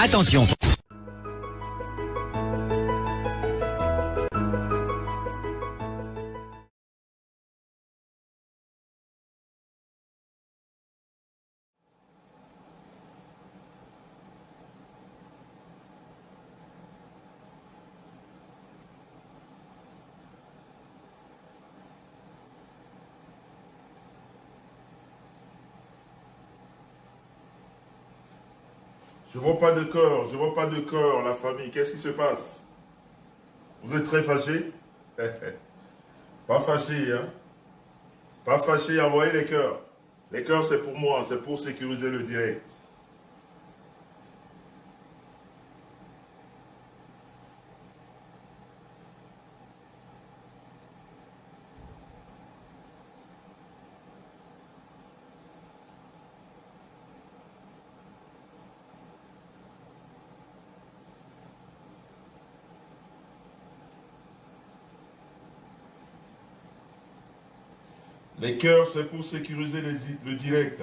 Attention. Je vois pas de cœur, je vois pas de cœur, la famille. Qu'est-ce qui se passe? Vous êtes très fâchés? Pas fâchés, hein? Pas fâchés, envoyez les cœurs. Les cœurs, c'est pour moi, c'est pour sécuriser le direct. Les cœurs, c'est pour sécuriser le direct.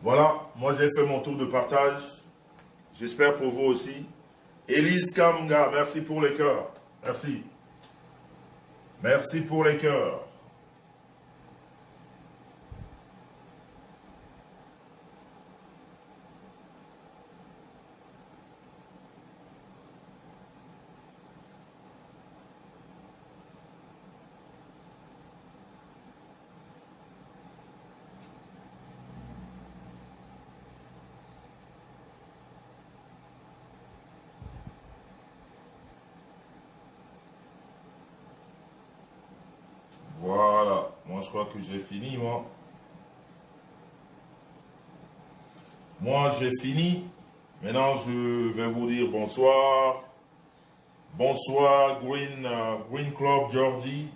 Voilà, moi j'ai fait mon tour de partage. J'espère pour vous aussi. Élise Kamga, merci pour les cœurs. Merci. Merci pour les cœurs. Voilà, moi je crois que j'ai fini, moi. Moi j'ai fini. Maintenant je vais vous dire bonsoir. Bonsoir Green Club Georgie.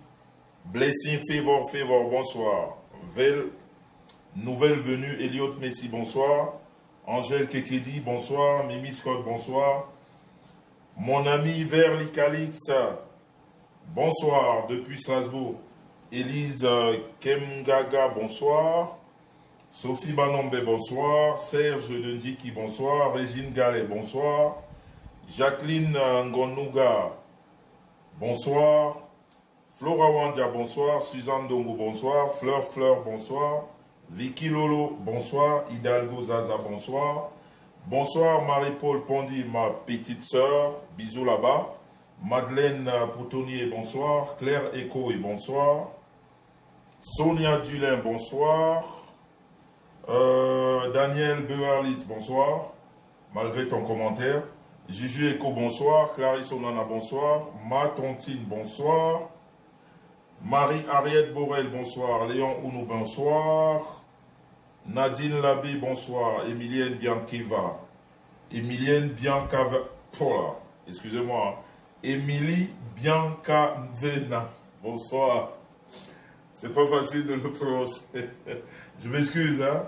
Blessing Favor, bonsoir. Nouvelle venue Elliot Messi, bonsoir. Angèle Kekedi, bonsoir. Mimi Scott, bonsoir. Mon ami Verly Calix, bonsoir depuis Strasbourg. Élise Kemgaga, bonsoir. Sophie Banombe, bonsoir. Serge Dendiki, bonsoir. Régine Gallet, bonsoir. Jacqueline Ngonouga, bonsoir. Flora Wanda, bonsoir. Suzanne Dongo, bonsoir. Fleur, bonsoir. Vicky Lolo, bonsoir. Hidalgo Zaza, bonsoir. Bonsoir Marie-Paul Pondy, ma petite sœur. Bisous là-bas. Madeleine Poutonnier, bonsoir. Claire Echo, et bonsoir. Sonia Dulin, bonsoir. Daniel Beverlis, bonsoir. Malgré ton commentaire. Juju Echo, bonsoir. Clarisse Onana, bonsoir. Ma Tontine, bonsoir. Marie-Ariette Borel, bonsoir. Léon Ounou, bonsoir. Nadine Labé, bonsoir. Emilienne Bianchiva. Emilienne Biancavena. Excusez-moi. Émilie Biancavena. Bonsoir. C'est pas facile de le prononcer. Je m'excuse, hein.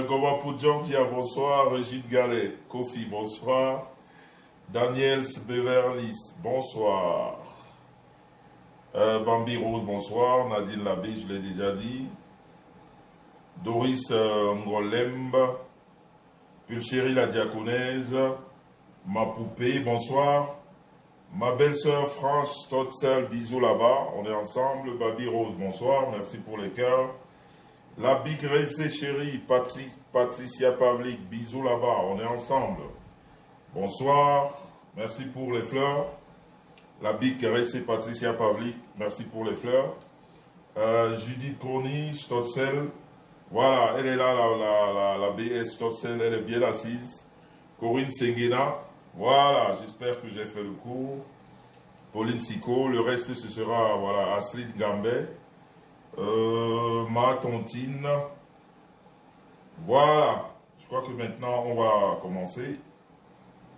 Goma pour Georgia, bonsoir. Régine Gallet. Kofi, bonsoir. Daniel Beverlis, bonsoir. Bambi Rose, bonsoir. Nadine Labé, je l'ai déjà dit. Doris Ngolembe. Pulchérie la diaconaise. Ma poupée, bonsoir. Ma belle-sœur France Stotzel, bisous là-bas. On est ensemble. Babi Rose, bonsoir. Merci pour les cœurs. La Big Racée chérie, Patricia Pavlik, bisous là-bas. On est ensemble. Bonsoir. Merci pour les fleurs. La Big Racée Patricia Pavlik, merci pour les fleurs. Judith Corny, Stotzel. Voilà, elle est là, la BS Stotzel, elle est bien assise. Corinne Senguena. Voilà, j'espère que j'ai fait le cours. Pauline Sico, le reste ce sera, voilà, Astrid Gambet. Ma Tontine. Voilà, je crois que maintenant on va commencer.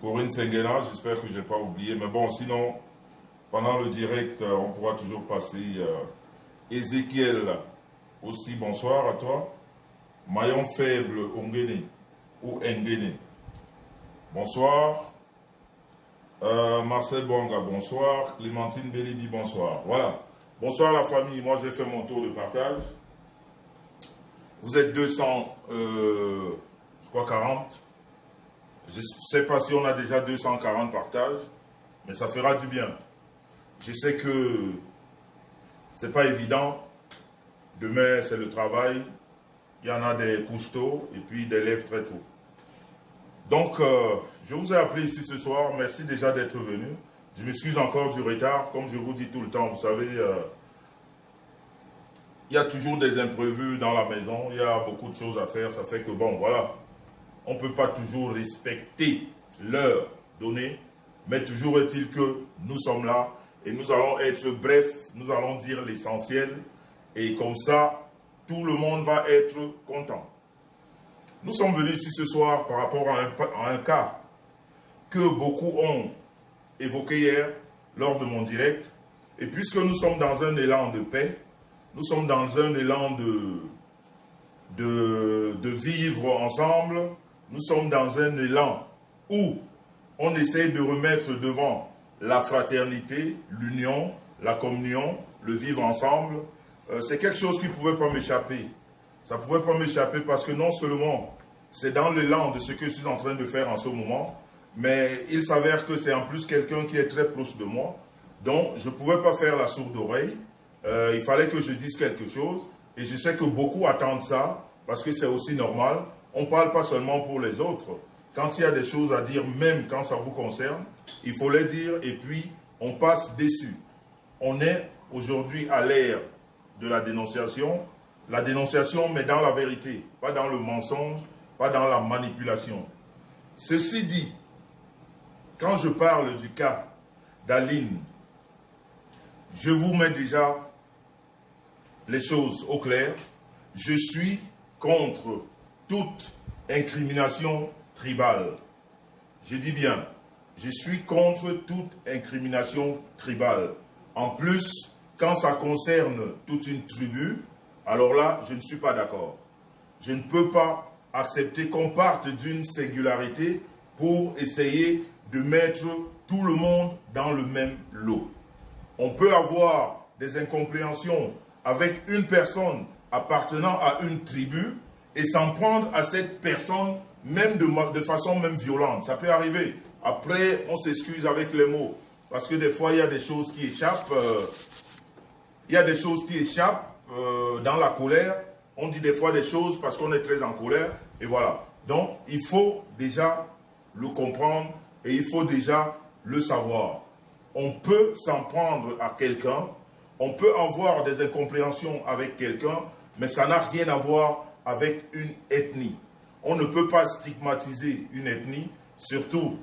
Corinne Senguena, j'espère que je n'ai pas oublié. Mais bon, sinon, pendant le direct, on pourra toujours passer. Ézéchiel, aussi bonsoir à toi. Maillon faible, Ongene ou Ngene. Bonsoir. Marcel Bonga, bonsoir. Clémentine Bélibi, bonsoir. Voilà. Bonsoir la famille. Moi, j'ai fait mon tour de partage. Vous êtes 200, je crois 40. Je ne sais pas si on a déjà 240 partages, mais ça fera du bien. Je sais que c'est pas évident. Demain, c'est le travail. Il y en a des couches tôt et puis des lèvres très tôt. Donc, je vous ai appelé ici ce soir. Merci déjà d'être venu. Je m'excuse encore du retard. Comme je vous dis tout le temps, vous savez, il y a toujours des imprévus dans la maison. Il y a beaucoup de choses à faire. Ça fait que, bon, voilà. On ne peut pas toujours respecter l'heure donnée. Mais toujours est-il que nous sommes là. Et nous allons être brefs. Nous allons dire l'essentiel. Et comme ça, tout le monde va être content. Nous sommes venus ici ce soir par rapport à un cas que beaucoup ont évoqué hier lors de mon direct. Et puisque nous sommes dans un élan de paix, nous sommes dans un élan de vivre ensemble, nous sommes dans un élan où on essaie de remettre devant la fraternité, l'union, la communion, le vivre ensemble. C'est quelque chose qui ne pouvait pas m'échapper. Ça ne pouvait pas m'échapper parce que non seulement c'est dans l'élan de ce que je suis en train de faire en ce moment, mais il s'avère que c'est en plus quelqu'un qui est très proche de moi. Donc, je ne pouvais pas faire la sourde oreille. Il fallait que je dise quelque chose. Et je sais que beaucoup attendent ça parce que c'est aussi normal. On ne parle pas seulement pour les autres. Quand il y a des choses à dire, même quand ça vous concerne, il faut les dire et puis on passe dessus. On est aujourd'hui à l'ère de la dénonciation, mais dans la vérité, pas dans le mensonge, pas dans la manipulation. Ceci dit, quand je parle du cas d'Aline, je vous mets déjà les choses au clair. Je suis contre toute incrimination tribale. Je dis bien, je suis contre toute incrimination tribale. En plus, quand ça concerne toute une tribu, alors là, je ne suis pas d'accord. Je ne peux pas accepter qu'on parte d'une singularité pour essayer de mettre tout le monde dans le même lot. On peut avoir des incompréhensions avec une personne appartenant à une tribu et s'en prendre à cette personne même de façon même violente. Ça peut arriver. Après, on s'excuse avec les mots. Parce que des fois, il y a des choses qui échappent. Dans la colère. On dit des fois des choses parce qu'on est très en colère. Et voilà. Donc, il faut déjà le comprendre et il faut déjà le savoir. On peut s'en prendre à quelqu'un. On peut avoir des incompréhensions avec quelqu'un. Mais ça n'a rien à voir avec une ethnie. On ne peut pas stigmatiser une ethnie, surtout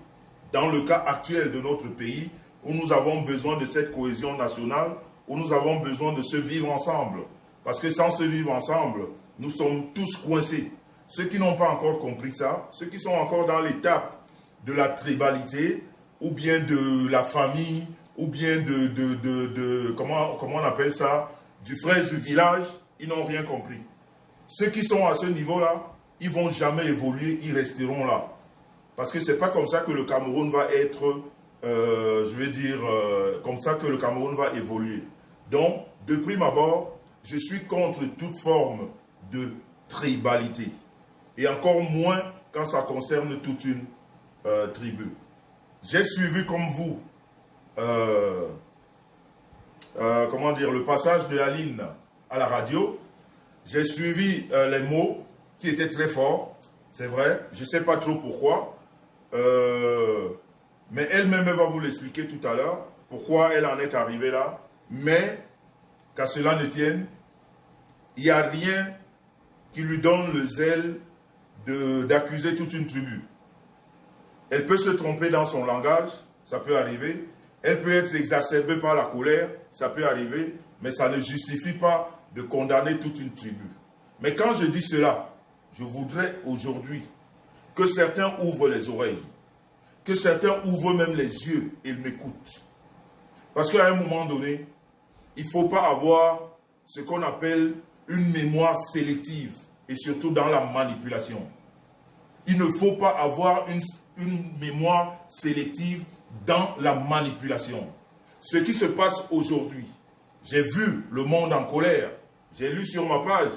dans le cas actuel de notre pays, où nous avons besoin de cette cohésion nationale, où nous avons besoin de se vivre ensemble. Parce que sans se vivre ensemble, nous sommes tous coincés. Ceux qui n'ont pas encore compris ça, ceux qui sont encore dans l'étape de la tribalité, ou bien de la famille, ou bien comment on appelle ça, du fraise du village, ils n'ont rien compris. Ceux qui sont à ce niveau-là, ils ne vont jamais évoluer, ils resteront là. Parce que ce n'est pas comme ça que le Cameroun va être, comme ça que le Cameroun va évoluer. Donc, de prime abord, je suis contre toute forme de tribalité. Et encore moins quand ça concerne toute une tribu. J'ai suivi comme vous, le passage de Aline à la radio. J'ai suivi les mots qui étaient très forts, c'est vrai, je ne sais pas trop pourquoi, mais elle-même elle va vous l'expliquer tout à l'heure, pourquoi elle en est arrivée là, mais qu'à cela ne tienne, il n'y a rien qui lui donne le zèle d'accuser toute une tribu. Elle peut se tromper dans son langage, ça peut arriver, elle peut être exacerbée par la colère, ça peut arriver, mais ça ne justifie pas de condamner toute une tribu. Mais quand je dis cela, je voudrais aujourd'hui que certains ouvrent les oreilles, que certains ouvrent même les yeux et m'écoutent. Parce qu'à un moment donné, il ne faut pas avoir ce qu'on appelle une mémoire sélective et surtout dans la manipulation. Il ne faut pas avoir une mémoire sélective dans la manipulation. Ce qui se passe aujourd'hui, j'ai vu le monde en colère, j'ai lu sur ma page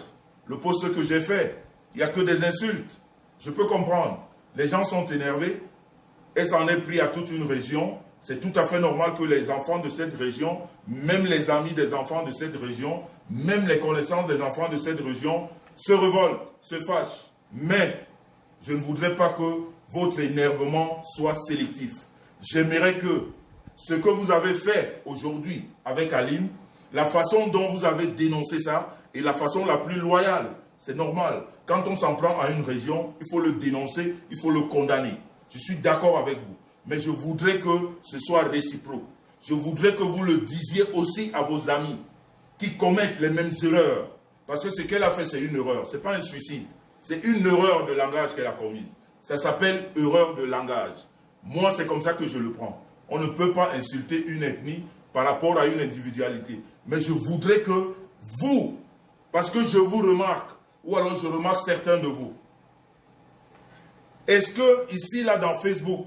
le post que j'ai fait, il n'y a que des insultes. Je peux comprendre, les gens sont énervés et ça en est pris à toute une région. C'est tout à fait normal que les enfants de cette région, même les amis des enfants de cette région, même les connaissances des enfants de cette région, se révoltent, se fâchent. Mais je ne voudrais pas que votre énervement soit sélectif. J'aimerais que ce que vous avez fait aujourd'hui avec Aline, la façon dont vous avez dénoncé ça est la façon la plus loyale. C'est normal. Quand on s'en prend à une région, il faut le dénoncer, il faut le condamner. Je suis d'accord avec vous. Mais je voudrais que ce soit réciproque. Je voudrais que vous le disiez aussi à vos amis qui commettent les mêmes erreurs. Parce que ce qu'elle a fait, c'est une erreur. Ce n'est pas un suicide. C'est une erreur de langage qu'elle a commise. Ça s'appelle erreur de langage. Moi, c'est comme ça que je le prends. On ne peut pas insulter une ethnie par rapport à une individualité. Mais je voudrais que vous, parce que je vous remarque, ou alors je remarque certains de vous, est-ce que ici, là, dans Facebook,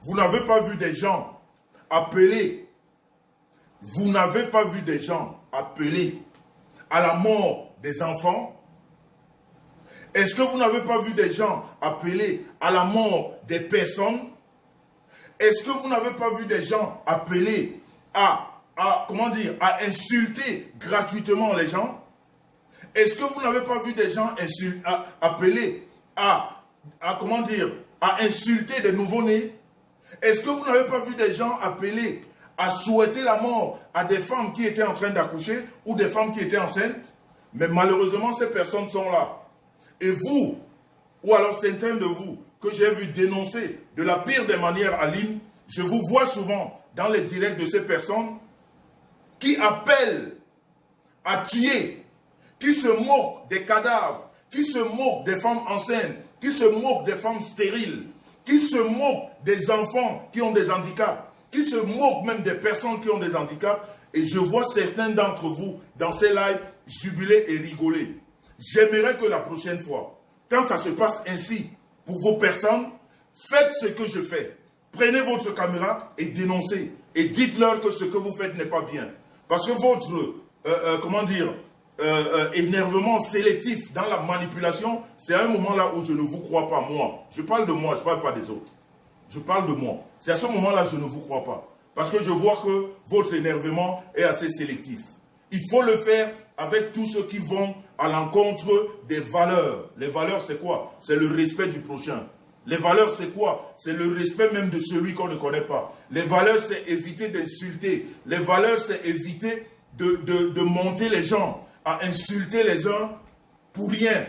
vous n'avez pas vu des gens appeler, vous n'avez pas vu des gens appeler à la mort des enfants? Est-ce que vous n'avez pas vu des gens appeler à la mort des personnes? Est-ce que vous n'avez pas vu des gens appeler à insulter gratuitement les gens? Est-ce que vous n'avez pas vu des gens appeler à insulter des nouveau-nés? Est-ce que vous n'avez pas vu des gens appeler à souhaiter la mort à des femmes qui étaient en train d'accoucher ou des femmes qui étaient enceintes? Mais malheureusement, ces personnes sont là. Et vous, ou alors certains de vous, que j'ai vu dénoncer de la pire des manières Aline, je vous vois souvent dans les directs de ces personnes qui appellent à tuer, qui se moquent des cadavres, qui se moquent des femmes enceintes, qui se moquent des femmes stériles, qui se moquent des enfants qui ont des handicaps, qui se moquent même des personnes qui ont des handicaps. Et je vois certains d'entre vous dans ces lives jubiler et rigoler. J'aimerais que la prochaine fois, quand ça se passe ainsi pour vos personnes, faites ce que je fais. Prenez votre caméra et dénoncez. Et dites-leur que ce que vous faites n'est pas bien. Parce que votre, énervement sélectif dans la manipulation, c'est à un moment là où je ne vous crois pas, moi. Je parle de moi, je ne parle pas des autres. Je parle de moi. C'est à ce moment-là que je ne vous crois pas. Parce que je vois que votre énervement est assez sélectif. Il faut le faire avec tous ceux qui vont à l'encontre des valeurs. Les valeurs, c'est quoi? C'est le respect du prochain. Les valeurs, c'est quoi? C'est le respect même de celui qu'on ne connaît pas. Les valeurs, c'est éviter d'insulter. Les valeurs, c'est éviter de monter les gens à insulter les uns pour rien.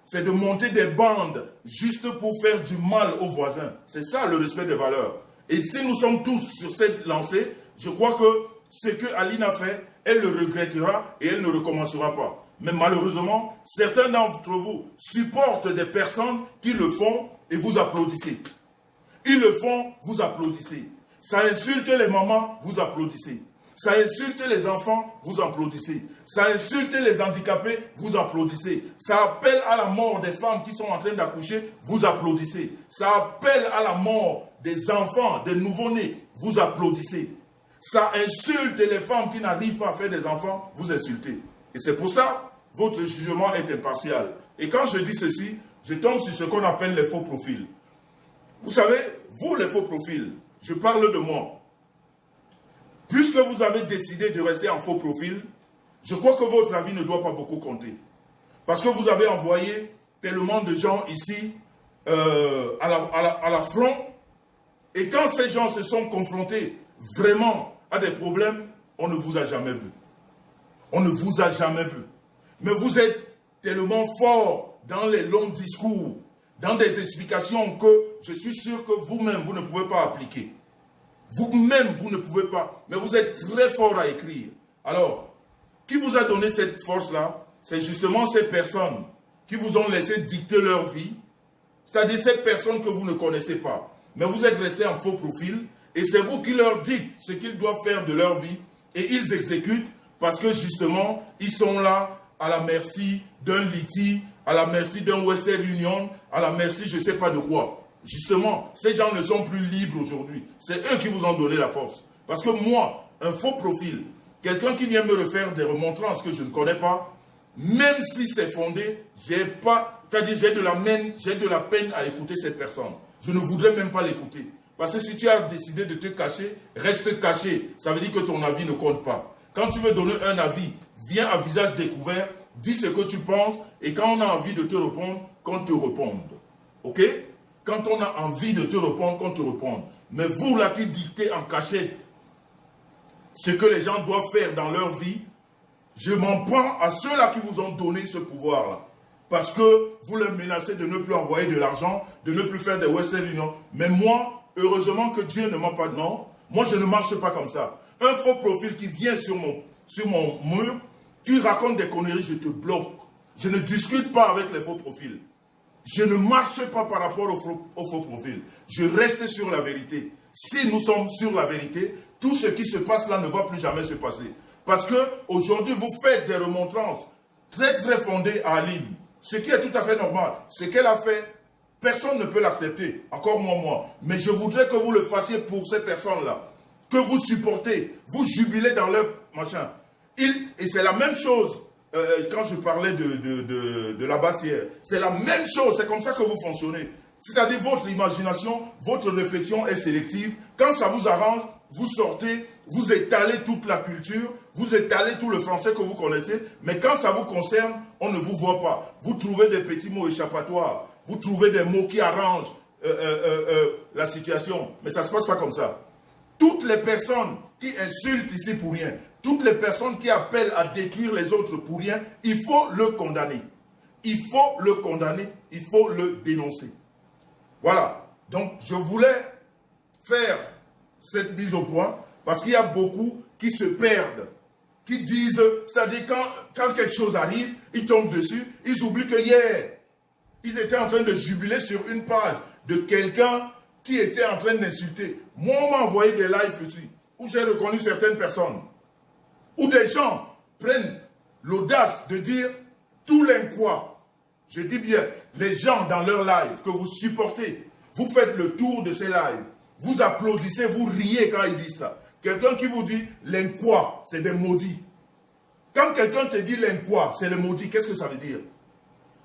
C'est de monter des bandes juste pour faire du mal aux voisins. C'est ça le respect des valeurs. Et si nous sommes tous sur cette lancée, je crois que ce que Aline a fait, elle le regrettera et elle ne recommencera pas. Mais malheureusement, certains d'entre vous supportent des personnes qui le font et vous applaudissez. Ils le font, vous applaudissez. Ça insulte les mamans, vous applaudissez. Ça insulte les enfants, vous applaudissez. Ça insulte les handicapés, vous applaudissez. Ça appelle à la mort des femmes qui sont en train d'accoucher, vous applaudissez. Ça appelle à la mort des enfants, des nouveau-nés, vous applaudissez. Ça insulte les femmes qui n'arrivent pas à faire des enfants, vous insultez. Et c'est pour ça, votre jugement est impartial. Et quand je dis ceci, je tombe sur ce qu'on appelle les faux profils. Vous savez, vous les faux profils, je parle de moi. Puisque vous avez décidé de rester en faux profil, je crois que votre avis ne doit pas beaucoup compter. Parce que vous avez envoyé tellement de gens ici à la front. Et quand ces gens se sont confrontés vraiment à des problèmes, on ne vous a jamais vu. On ne vous a jamais vu. Mais vous êtes tellement fort dans les longs discours, dans des explications que je suis sûr que vous-même, vous ne pouvez pas appliquer. Vous-même, vous ne pouvez pas. Mais vous êtes très fort à écrire. Alors, qui vous a donné cette force-là? C'est justement ces personnes qui vous ont laissé dicter leur vie, c'est-à-dire cette personne que vous ne connaissez pas, mais vous êtes resté en faux profil, et c'est vous qui leur dites ce qu'ils doivent faire de leur vie, et ils exécutent parce que justement, ils sont là à la merci d'un Liti, à la merci d'un Western Union, à la merci je ne sais pas de quoi. Justement, ces gens ne sont plus libres aujourd'hui. C'est eux qui vous ont donné la force. Parce que moi, un faux profil, quelqu'un qui vient me refaire des remontrances que je ne connais pas, même si c'est fondé, j'ai de la peine à écouter cette personne. Je ne voudrais même pas l'écouter. Parce que si tu as décidé de te cacher, reste caché. Ça veut dire que ton avis ne compte pas. Quand tu veux donner un avis, viens à visage découvert, dis ce que tu penses, et quand on a envie de te répondre, qu'on te réponde. Ok? Quand on a envie de te répondre, qu'on te réponde. Mais vous là qui dictez en cachette ce que les gens doivent faire dans leur vie, je m'en prends à ceux-là qui vous ont donné ce pouvoir-là. Parce que vous les menacez de ne plus envoyer de l'argent, de ne plus faire des Western Union. Mais moi, heureusement que Dieu ne m'a pas de nom, moi je ne marche pas comme ça. Un faux profil qui vient sur mon mur, qui raconte des conneries, je te bloque. Je ne discute pas avec les faux profils. Je ne marche pas par rapport au faux profil. Je reste sur la vérité. Si nous sommes sur la vérité, tout ce qui se passe là ne va plus jamais se passer. Parce qu'aujourd'hui, vous faites des remontrances très fondées à Aline. Ce qui est tout à fait normal. Ce qu'elle a fait, personne ne peut l'accepter. Encore moi. Mais je voudrais que vous le fassiez pour ces personnes-là. Que vous supportez. Vous jubilez dans leur machin. Et c'est la même chose. Quand je parlais de la Bassière, c'est la même chose, c'est comme ça que vous fonctionnez. C'est-à-dire votre imagination, votre réflexion est sélective. Quand ça vous arrange, vous sortez, vous étalez toute la culture, vous étalez tout le français que vous connaissez, mais quand ça vous concerne, on ne vous voit pas. Vous trouvez des petits mots échappatoires, vous trouvez des mots qui arrangent la situation, mais ça ne se passe pas comme ça. Toutes les personnes qui insultent ici pour rien, toutes les personnes qui appellent à détruire les autres pour rien, il faut le condamner. Il faut le condamner, il faut le dénoncer. Voilà. Donc, je voulais faire cette mise au point parce qu'il y a beaucoup qui se perdent, qui disent, c'est-à-dire quand quelque chose arrive, ils tombent dessus, ils oublient que hier, ils étaient en train de jubiler sur une page de quelqu'un qui était en train d'insulter. Moi, on m'a envoyé des lives ici, où j'ai reconnu certaines personnes, où des gens prennent l'audace de dire tout l'inquoi. Je dis bien, les gens dans leur live que vous supportez, vous faites le tour de ces lives, vous applaudissez, vous riez quand ils disent ça. Quelqu'un qui vous dit l'inquoi, c'est des maudits. Quand quelqu'un te dit l'inquoi, c'est le maudit, qu'est-ce que ça veut dire?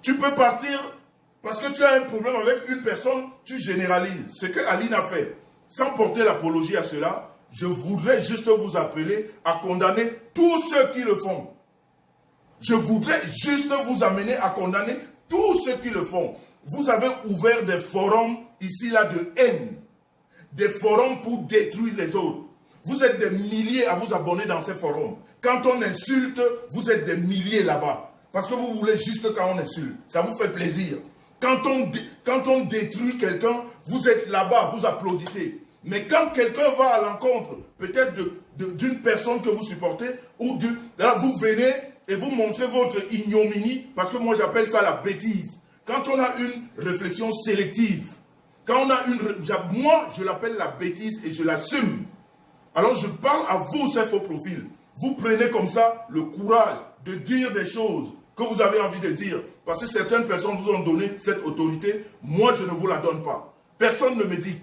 Tu peux partir parce que tu as un problème avec une personne, tu généralises. Ce que Aline a fait, sans porter l'apologie à cela, je voudrais juste vous appeler à condamner tous ceux qui le font. Je voudrais juste vous amener à condamner tous ceux qui le font. Vous avez ouvert des forums ici là de haine. Des forums pour détruire les autres. Vous êtes des milliers à vous abonner dans ces forums. Quand on insulte, vous êtes des milliers là-bas. Parce que vous voulez juste quand on insulte. Ça vous fait plaisir. Quand on détruit quelqu'un, vous êtes là-bas, vous applaudissez. Mais quand quelqu'un va à l'encontre, peut-être d'une personne que vous supportez, ou là, vous venez et vous montrez votre ignominie, parce que moi j'appelle ça la bêtise. Quand on a une réflexion sélective, quand on a moi je l'appelle la bêtise et je l'assume. Alors je parle à vous, ces faux profils. Vous prenez comme ça le courage de dire des choses que vous avez envie de dire. Parce que certaines personnes vous ont donné cette autorité. Moi, je ne vous la donne pas. Personne ne me dit.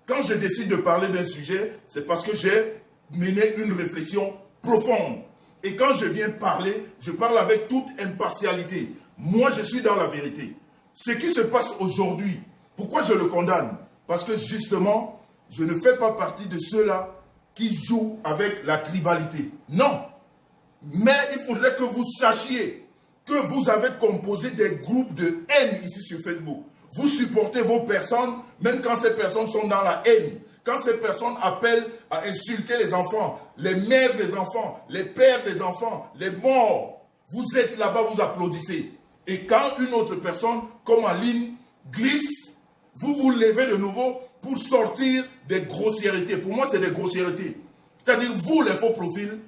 Quand je décide de parler d'un sujet, c'est parce que j'ai mené une réflexion profonde. Et quand je viens parler, je parle avec toute impartialité. Moi, je suis dans la vérité. Ce qui se passe aujourd'hui, pourquoi je le condamne? Parce que justement, je ne fais pas partie de ceux-là qui jouent avec la tribalité. Non. Mais il faudrait que vous sachiez que vous avez composé des groupes de haine ici sur Facebook. Vous supportez vos personnes, même quand ces personnes sont dans la haine. Quand ces personnes appellent à insulter les enfants, les mères des enfants, les pères des enfants, les morts, vous êtes là-bas, vous applaudissez. Et quand une autre personne, comme Aline, glisse, vous vous levez de nouveau pour sortir des grossièretés. Pour moi, c'est des grossièretés. C'est-à-dire, vous, les faux profils,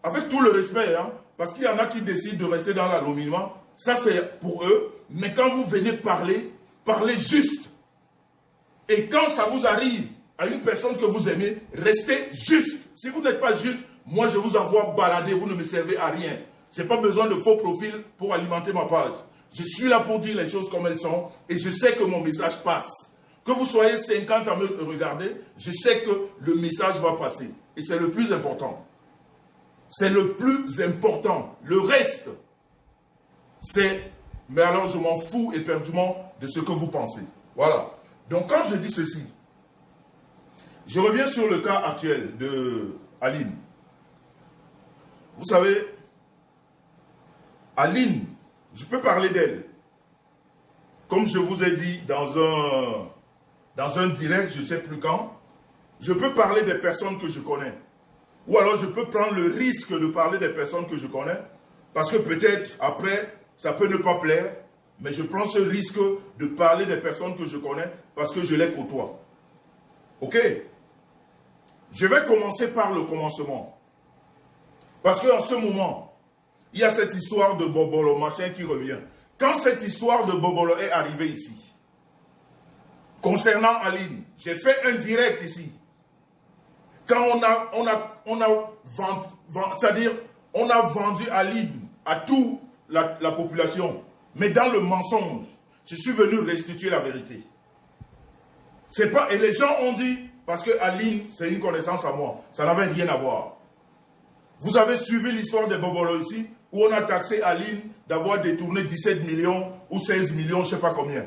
avec tout le respect, hein, parce qu'il y en a qui décident de rester dans l'anonymat, ça c'est pour eux. Mais quand vous venez parler, parlez juste. Et quand ça vous arrive à une personne que vous aimez, restez juste. Si vous n'êtes pas juste, moi je vous envoie balader, vous ne me servez à rien. Je n'ai pas besoin de faux profils pour alimenter ma page. Je suis là pour dire les choses comme elles sont et je sais que mon message passe. Que vous soyez 50 à me regarder, je sais que le message va passer. Et c'est le plus important. C'est le plus important. Le reste, c'est... Mais alors je m'en fous éperdument de ce que vous pensez. Voilà. Donc quand je dis ceci, je reviens sur le cas actuel de Aline. Vous savez, Aline, je peux parler d'elle. Comme je vous ai dit dans un direct, je ne sais plus quand, je peux parler des personnes que je connais. Ou alors je peux prendre le risque de parler des personnes que je connais, parce que peut-être après, ça peut ne pas plaire, mais je prends ce risque de parler des personnes que je connais parce que je les côtoie. Ok? Je vais commencer par le commencement. Parce qu'en ce moment, il y a cette histoire de Bobolo, machin qui revient. Quand cette histoire de Bobolo est arrivée ici, concernant Aline, j'ai fait un direct ici. Quand on a vendu Aline à toute la population, mais dans le mensonge, je suis venu restituer la vérité. C'est pas, et les gens ont dit, parce que Aline, c'est une connaissance à moi, ça n'avait rien à voir. Vous avez suivi l'histoire des Bobolo ici, où on a taxé Aline d'avoir détourné 17 millions ou 16 millions, je ne sais pas combien.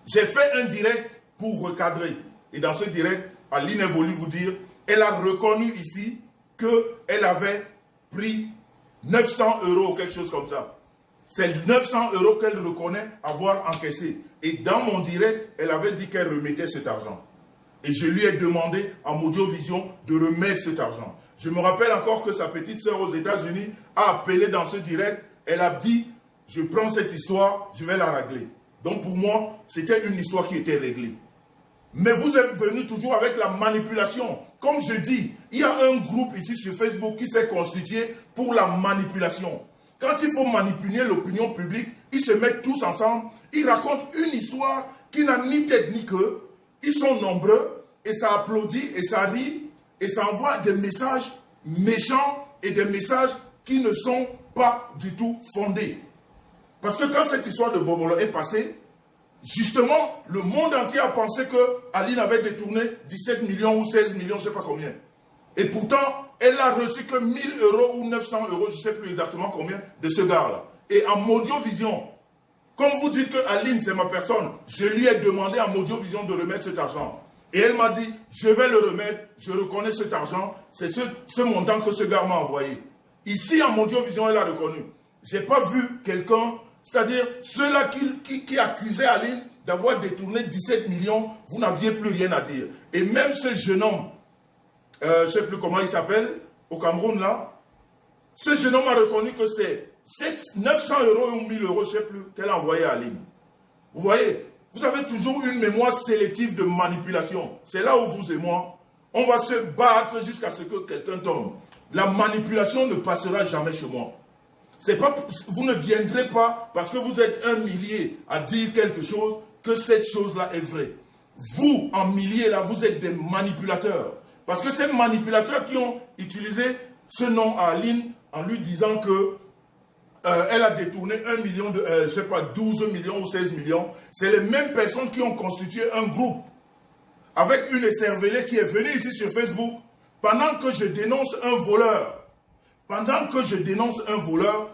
J'ai fait un direct pour recadrer. Et dans ce direct, Aline a voulu vous dire, elle a reconnu ici qu'elle avait pris 900 € ou quelque chose comme ça. C'est 900 € qu'elle reconnaît avoir encaissé. Et dans mon direct, elle avait dit qu'elle remettait cet argent. Et je lui ai demandé à Modiovision de remettre cet argent. Je me rappelle encore que sa petite sœur aux États-Unis a appelé dans ce direct. Elle a dit, je prends cette histoire, je vais la régler. Donc pour moi, c'était une histoire qui était réglée. Mais vous êtes venu toujours avec la manipulation. Comme je dis, il y a un groupe ici sur Facebook qui s'est constitué pour la manipulation. Quand il faut manipuler l'opinion publique, ils se mettent tous ensemble, ils racontent une histoire qui n'a ni tête ni queue. Ils sont nombreux et ça applaudit et ça rit et ça envoie des messages méchants et des messages qui ne sont pas du tout fondés. Parce que quand cette histoire de Bobolo est passée, justement, le monde entier a pensé que Aline avait détourné 17 millions ou 16 millions, je ne sais pas combien. Et pourtant, elle n'a reçu que 1000 € ou 900 €, je ne sais plus exactement combien, de ce gars-là. Et en Modiovision, comme vous dites que Aline, c'est ma personne, je lui ai demandé à Modiovision de remettre cet argent. Et elle m'a dit, je vais le remettre, je reconnais cet argent, c'est ce montant que ce gars m'a envoyé. Ici, en Modiovision, elle a reconnu. Je n'ai pas vu quelqu'un, c'est-à-dire ceux-là qui accusaient Aline d'avoir détourné 17 millions, vous n'aviez plus rien à dire. Et même ce jeune homme, je ne sais plus comment il s'appelle, au Cameroun là, ce jeune homme a reconnu que c'est 900 € ou 1000 €, je ne sais plus, qu'elle a envoyé à Aline. Vous voyez, vous avez toujours une mémoire sélective de manipulation. C'est là où vous et moi, on va se battre jusqu'à ce que quelqu'un tombe. La manipulation ne passera jamais chez moi. C'est pas, vous ne viendrez pas parce que vous êtes un millier à dire quelque chose que cette chose-là est vraie. Vous, en milliers, là, vous êtes des manipulateurs. Parce que ces manipulateurs qui ont utilisé ce nom à Aline en lui disant que elle a détourné 1 million de, je sais pas, 12 millions ou 16 millions, c'est les mêmes personnes qui ont constitué un groupe avec une écervelée qui est venue ici sur Facebook pendant que je dénonce un voleur. Pendant que je dénonce un voleur,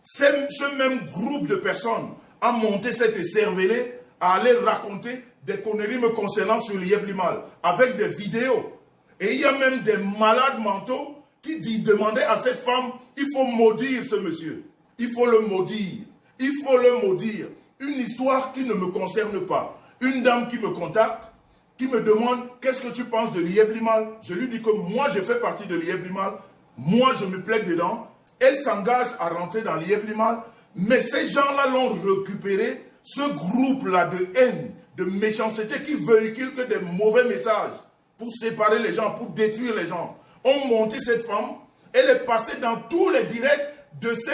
ce même groupe de personnes a monté cette écervelée à aller raconter des conneries me concernant sur l'Yéblimal avec des vidéos. Et il y a même des malades mentaux qui demandaient à cette femme, il faut maudire ce monsieur. Il faut le maudire. Il faut le maudire. Une histoire qui ne me concerne pas. Une dame qui me contacte, qui me demande, qu'est-ce que tu penses de l'Yéblimal? Je lui dis que moi, je fais partie de l'Yéblimal. Moi, je me plais dedans. Elle s'engage à rentrer dans l'Yéblimal. Mais ces gens-là l'ont récupéré, ce groupe-là de haine, de méchanceté qui véhicule que des mauvais messages pour séparer les gens, pour détruire les gens. Ont monté cette femme. Elle est passée dans tous les directs de ces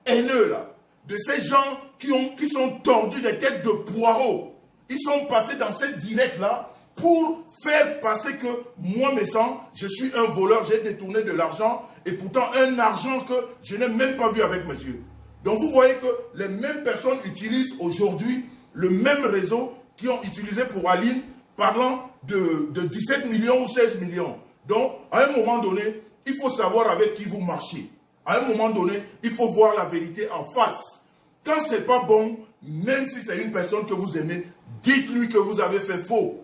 haineux-là, de ces gens qui sont tordus des têtes de poireaux. Ils sont passés dans cette directe-là pour faire passer que moi, mes sangs, je suis un voleur, j'ai détourné de l'argent, et pourtant un argent que je n'ai même pas vu avec mes yeux. Donc vous voyez que les mêmes personnes utilisent aujourd'hui le même réseau qui ont utilisé pour Aline, parlant de 17 millions ou 16 millions. Donc, à un moment donné, il faut savoir avec qui vous marchez. À un moment donné, il faut voir la vérité en face. Quand ce n'est pas bon, même si c'est une personne que vous aimez, dites-lui que vous avez fait faux.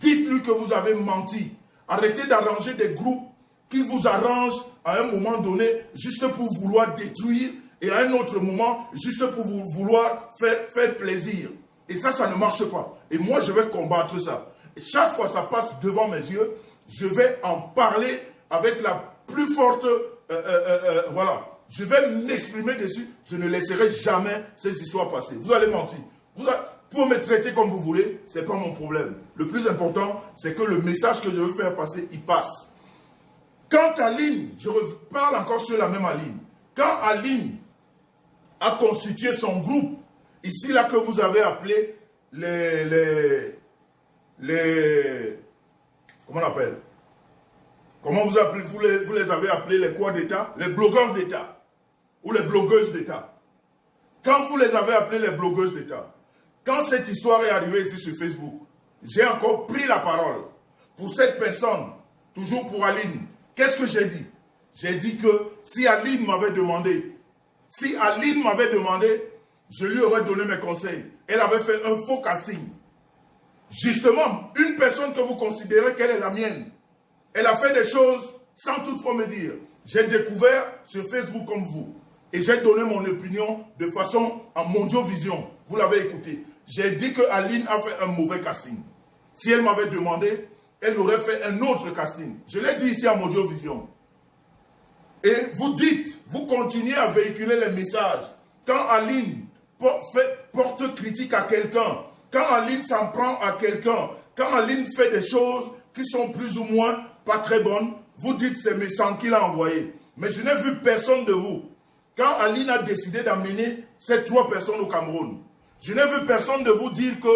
Dites-lui que vous avez menti. Arrêtez d'arranger des groupes qui vous arrangent à un moment donné juste pour vouloir détruire et à un autre moment juste pour vouloir faire plaisir. Et ça ne marche pas. Et moi, je vais combattre ça. Et chaque fois que ça passe devant mes yeux, je vais en parler avec la plus forte... voilà. Je vais m'exprimer dessus. Je ne laisserai jamais ces histoires passer. Vous allez mentir. Vous pouvez me traiter comme vous voulez. Ce n'est pas mon problème. Le plus important, c'est que le message que je veux faire passer, il passe. Quant à Aline, je parle encore sur la même Aline. Quand Aline a constitué son groupe, ici là que vous avez appelé les comment on appelle? Comment vous appelez, vous les avez appelés les quoi d'État? Les blogueurs d'État ou les blogueuses d'État. Quand vous les avez appelés les blogueuses d'État, quand cette histoire est arrivée ici sur Facebook, j'ai encore pris la parole pour cette personne, toujours pour Aline. Qu'est-ce que j'ai dit? J'ai dit que si Aline m'avait demandé, je lui aurais donné mes conseils. Elle avait fait un faux casting. Justement, une personne que vous considérez qu'elle est la mienne, elle a fait des choses sans toutefois me dire. J'ai découvert sur Facebook comme vous. Et j'ai donné mon opinion de façon en Mondiovision. Vous l'avez écouté. J'ai dit que Aline a fait un mauvais casting. Si elle m'avait demandé, elle aurait fait un autre casting. Je l'ai dit ici à Mondiovision. Et vous dites, vous continuez à véhiculer les messages. Quand Aline porte critique à quelqu'un, quand Aline s'en prend à quelqu'un, quand Aline fait des choses qui sont plus ou moins pas très bonnes, vous dites c'est mes sangs qu'il a envoyés. Mais je n'ai vu personne de vous. Quand Aline a décidé d'amener ces 3 personnes au Cameroun, je n'ai vu personne de vous dire que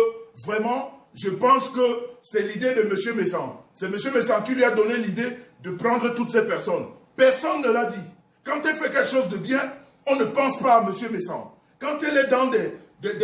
vraiment, je pense que c'est l'idée de M. Messant. C'est M. Messant qui lui a donné l'idée de prendre toutes ces personnes. Personne ne l'a dit. Quand elle fait quelque chose de bien, on ne pense pas à M. Messant. Quand elle est dans des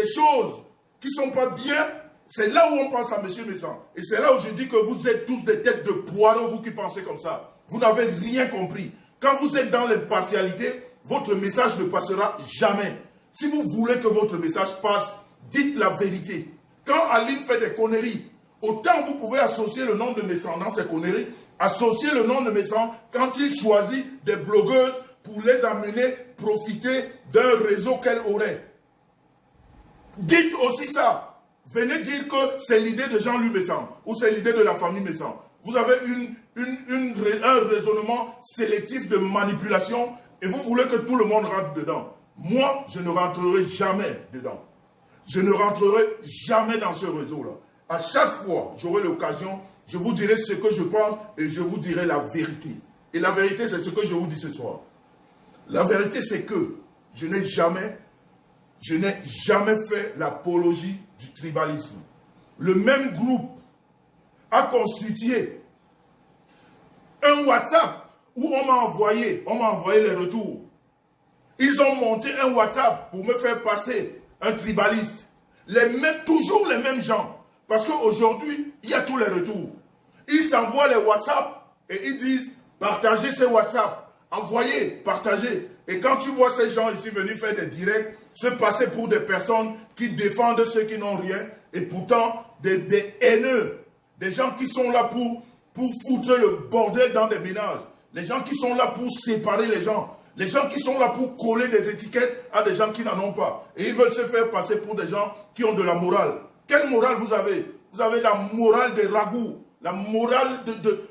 choses qui ne sont pas bien, c'est là où on pense à M. Messant. Et c'est là où je dis que vous êtes tous des têtes de poireaux, vous qui pensez comme ça. Vous n'avez rien compris. Quand vous êtes dans l'impartialité, votre message ne passera jamais. Si vous voulez que votre message passe, dites la vérité. Quand Aline fait des conneries, autant vous pouvez associer le nom de Messant dans ces conneries, associer le nom de Messant quand il choisit des blogueuses pour les amener profiter d'un réseau qu'elle aurait. Dites aussi ça. Venez dire que c'est l'idée de Jean-Louis Messant ou c'est l'idée de la famille Messant. Vous avez un raisonnement sélectif de manipulation et vous voulez que tout le monde rentre dedans. Moi, je ne rentrerai jamais dedans. Je ne rentrerai jamais dans ce réseau-là. À chaque fois, j'aurai l'occasion, je vous dirai ce que je pense et je vous dirai la vérité. Et la vérité, c'est ce que je vous dis ce soir. La vérité, c'est que je n'ai jamais fait l'apologie du tribalisme. Le même groupe a constitué un WhatsApp où on m'a envoyé les retours. Ils ont monté un WhatsApp pour me faire passer un tribaliste. Toujours les mêmes gens. Parce qu'aujourd'hui, il y a tous les retours. Ils s'envoient les WhatsApp et ils disent partagez ces WhatsApp. Envoyez, partagez. Et quand tu vois ces gens ici venir faire des directs, se passer pour des personnes qui défendent ceux qui n'ont rien, et pourtant des haineux, des gens qui sont là pour foutre le bordel dans des ménages, les gens qui sont là pour séparer les gens qui sont là pour coller des étiquettes à des gens qui n'en ont pas. Et ils veulent se faire passer pour des gens qui ont de la morale. Quelle morale vous avez? Vous avez la morale des ragoûts, la morale de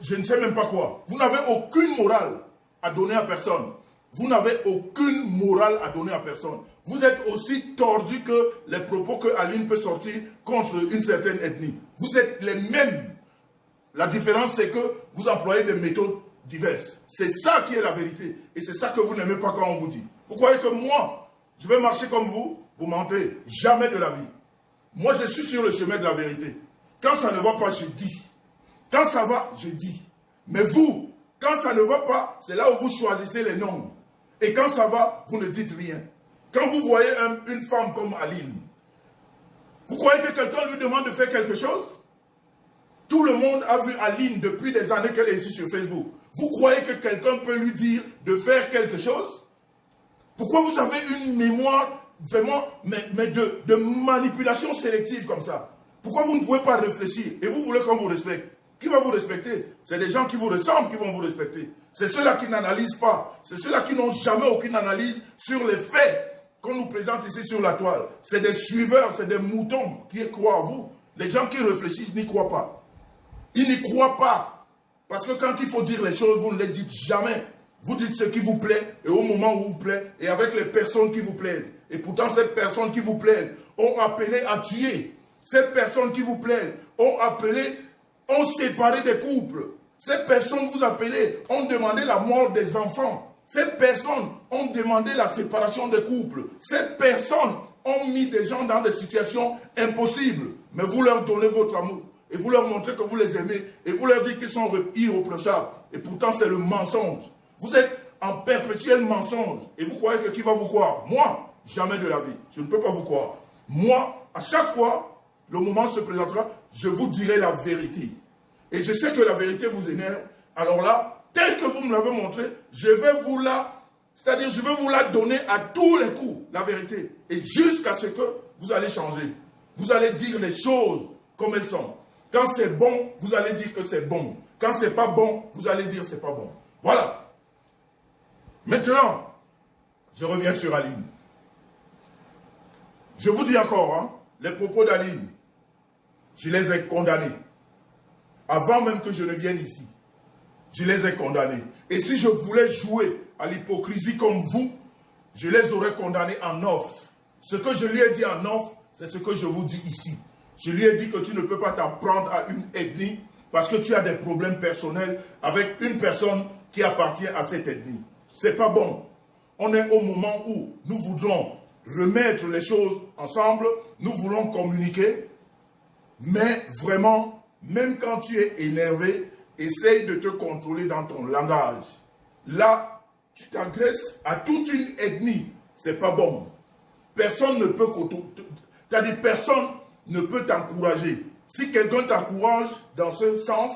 je ne sais même pas quoi. Vous n'avez aucune morale à donner à personne. Vous n'avez aucune morale à donner à personne. Vous êtes aussi tordu que les propos que Aline peut sortir contre une certaine ethnie. Vous êtes les mêmes. La différence, c'est que vous employez des méthodes diverses. C'est ça qui est la vérité. Et c'est ça que vous n'aimez pas quand on vous dit. Vous croyez que moi, je vais marcher comme vous? Vous mentez. Jamais de la vie. Moi, je suis sur le chemin de la vérité. Quand ça ne va pas, je dis. Quand ça va, je dis. Mais vous, quand ça ne va pas, c'est là où vous choisissez les noms. Et quand ça va, vous ne dites rien. Quand vous voyez une femme comme Aline, vous croyez que quelqu'un lui demande de faire quelque chose? Tout le monde a vu Aline depuis des années qu'elle est ici sur Facebook. Vous croyez que quelqu'un peut lui dire de faire quelque chose? Pourquoi vous avez une mémoire vraiment de manipulation sélective comme ça? Pourquoi vous ne pouvez pas réfléchir et vous voulez qu'on vous respecte? Qui va vous respecter? C'est des gens qui vous ressemblent qui vont vous respecter. C'est ceux-là qui n'analysent pas. C'est ceux-là qui n'ont jamais aucune analyse sur les faits qu'on nous présente ici sur la toile. C'est des suiveurs, c'est des moutons qui croient à vous. Les gens qui réfléchissent n'y croient pas. Ils n'y croient pas. Parce que quand il faut dire les choses, vous ne les dites jamais. Vous dites ce qui vous plaît et au moment où vous plaît et avec les personnes qui vous plaisent. Et pourtant, ces personnes qui vous plaisent ont appelé à tuer. Ces personnes qui vous plaisent ont séparé des couples. Ces personnes vous appelez, ont demandé la mort des enfants. Ces personnes ont demandé la séparation des couples. Ces personnes ont mis des gens dans des situations impossibles. Mais vous leur donnez votre amour. Et vous leur montrez que vous les aimez. Et vous leur dites qu'ils sont irréprochables. Et pourtant, c'est le mensonge. Vous êtes en perpétuel mensonge. Et vous croyez que qui va vous croire? Moi, jamais de la vie. Je ne peux pas vous croire. Moi, à chaque fois, le moment se présentera, je vous dirai la vérité. Et je sais que la vérité vous énerve. Alors là, tel que vous me l'avez montré, je vais vous la donner à tous les coups, la vérité. Et jusqu'à ce que vous allez changer. Vous allez dire les choses comme elles sont. Quand c'est bon, vous allez dire que c'est bon. Quand c'est pas bon, vous allez dire c'est pas bon. Voilà. Maintenant, je reviens sur Aline. Je vous dis encore, hein, les propos d'Aline, je les ai condamnés. Avant même que je ne vienne ici, je les ai condamnés. Et si je voulais jouer à l'hypocrisie comme vous, je les aurais condamnés en off. Ce que je lui ai dit en off, c'est ce que je vous dis ici. Je lui ai dit que tu ne peux pas t'en prendre à une ethnie parce que tu as des problèmes personnels avec une personne qui appartient à cette ethnie. C'est pas bon. On est au moment où nous voudrons remettre les choses ensemble, nous voulons communiquer, mais vraiment, même quand tu es énervé, essaye de te contrôler dans ton langage. Là, tu t'agresses à toute une ethnie. C'est pas bon. Personne ne peut personne ne peut t'encourager. Si quelqu'un t'encourage dans ce sens,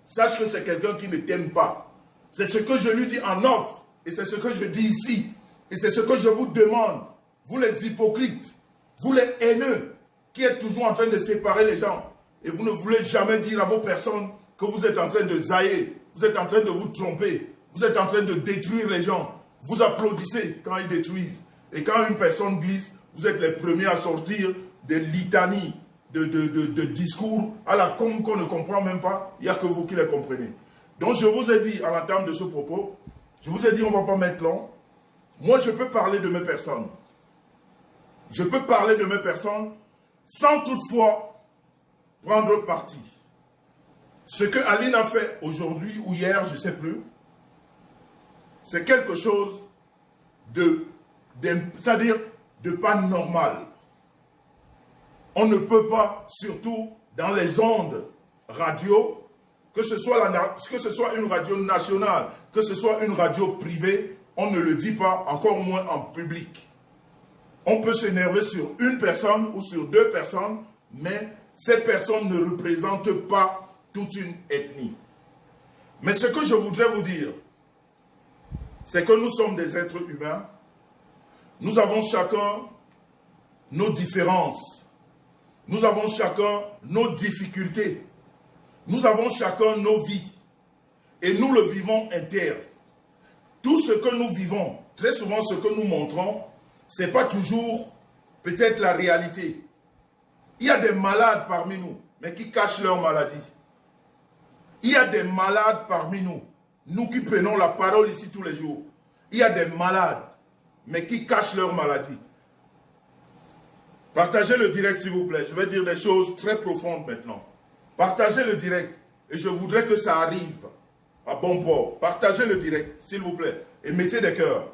sache que c'est quelqu'un qui ne t'aime pas. C'est ce que je lui dis en off. Et c'est ce que je dis ici. Et c'est ce que je vous demande. Vous les hypocrites, vous les haineux, qui êtes toujours en train de séparer les gens. Et vous ne voulez jamais dire à vos personnes que vous êtes en train de zailler. Vous êtes en train de vous tromper. Vous êtes en train de détruire les gens. Vous applaudissez quand ils détruisent. Et quand une personne glisse, vous êtes les premiers à sortir des litanies, de discours à la con qu'on ne comprend même pas. Il n'y a que vous qui les comprenez. Donc je vous ai dit à l'entame de ce propos, je vous ai dit on ne va pas mettre long. Moi je peux parler de mes personnes. Je peux parler de mes personnes sans toutefois prendre parti. Ce que Aline a fait aujourd'hui ou hier, je ne sais plus, c'est quelque chose c'est-à-dire de pas normal. On ne peut pas, surtout dans les ondes radio, que ce soit une radio nationale, que ce soit une radio privée, on ne le dit pas, encore moins en public. On peut s'énerver sur une personne ou sur deux personnes, mais ces personnes ne représentent pas toute une ethnie. Mais ce que je voudrais vous dire, c'est que nous sommes des êtres humains. Nous avons chacun nos différences. Nous avons chacun nos difficultés. Nous avons chacun nos vies. Et nous le vivons interne. Tout ce que nous vivons, très souvent ce que nous montrons, ce n'est pas toujours peut-être la réalité. Il y a des malades parmi nous, mais qui cachent leur maladie. Il y a des malades parmi nous, nous qui prenons la parole ici tous les jours. Il y a des malades, mais qui cachent leur maladie. Partagez le direct s'il vous plaît. Je vais dire des choses très profondes maintenant. Partagez le direct et je voudrais que ça arrive. à bon port. Partagez le direct, s'il vous plaît, et mettez des cœurs.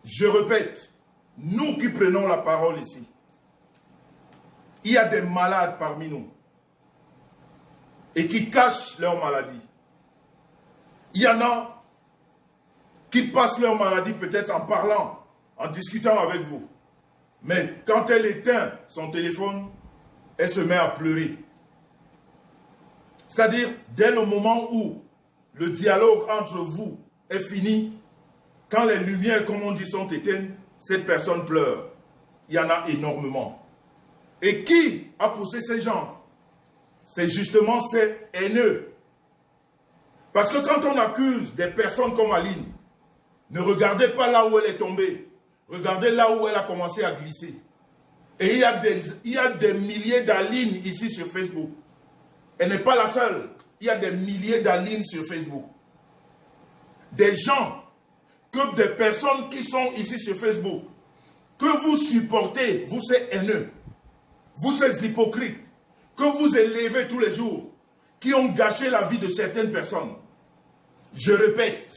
Je répète, nous qui prenons la parole ici, il y a des malades parmi nous et qui cachent leur maladie. Il y en a qui passent leur maladie peut-être en parlant, en discutant avec vous. Mais quand elle éteint son téléphone, elle se met à pleurer. C'est-à-dire, dès le moment où le dialogue entre vous est fini, quand les lumières, comme on dit, sont éteintes, cette personne pleure. Il y en a énormément. Et qui a poussé ces gens? C'est justement ces haineux. Parce que quand on accuse des personnes comme Aline, ne regardez pas là où elle est tombée. Regardez là où elle a commencé à glisser. Et il y a des milliers d'Alines ici sur Facebook. Elle n'est pas la seule. Il y a des milliers d'Alines sur Facebook. Des gens, que des personnes qui sont ici sur Facebook, que vous supportez, vous ces haineux, vous ces hypocrites, que vous élevez tous les jours, qui ont gâché la vie de certaines personnes. Je répète,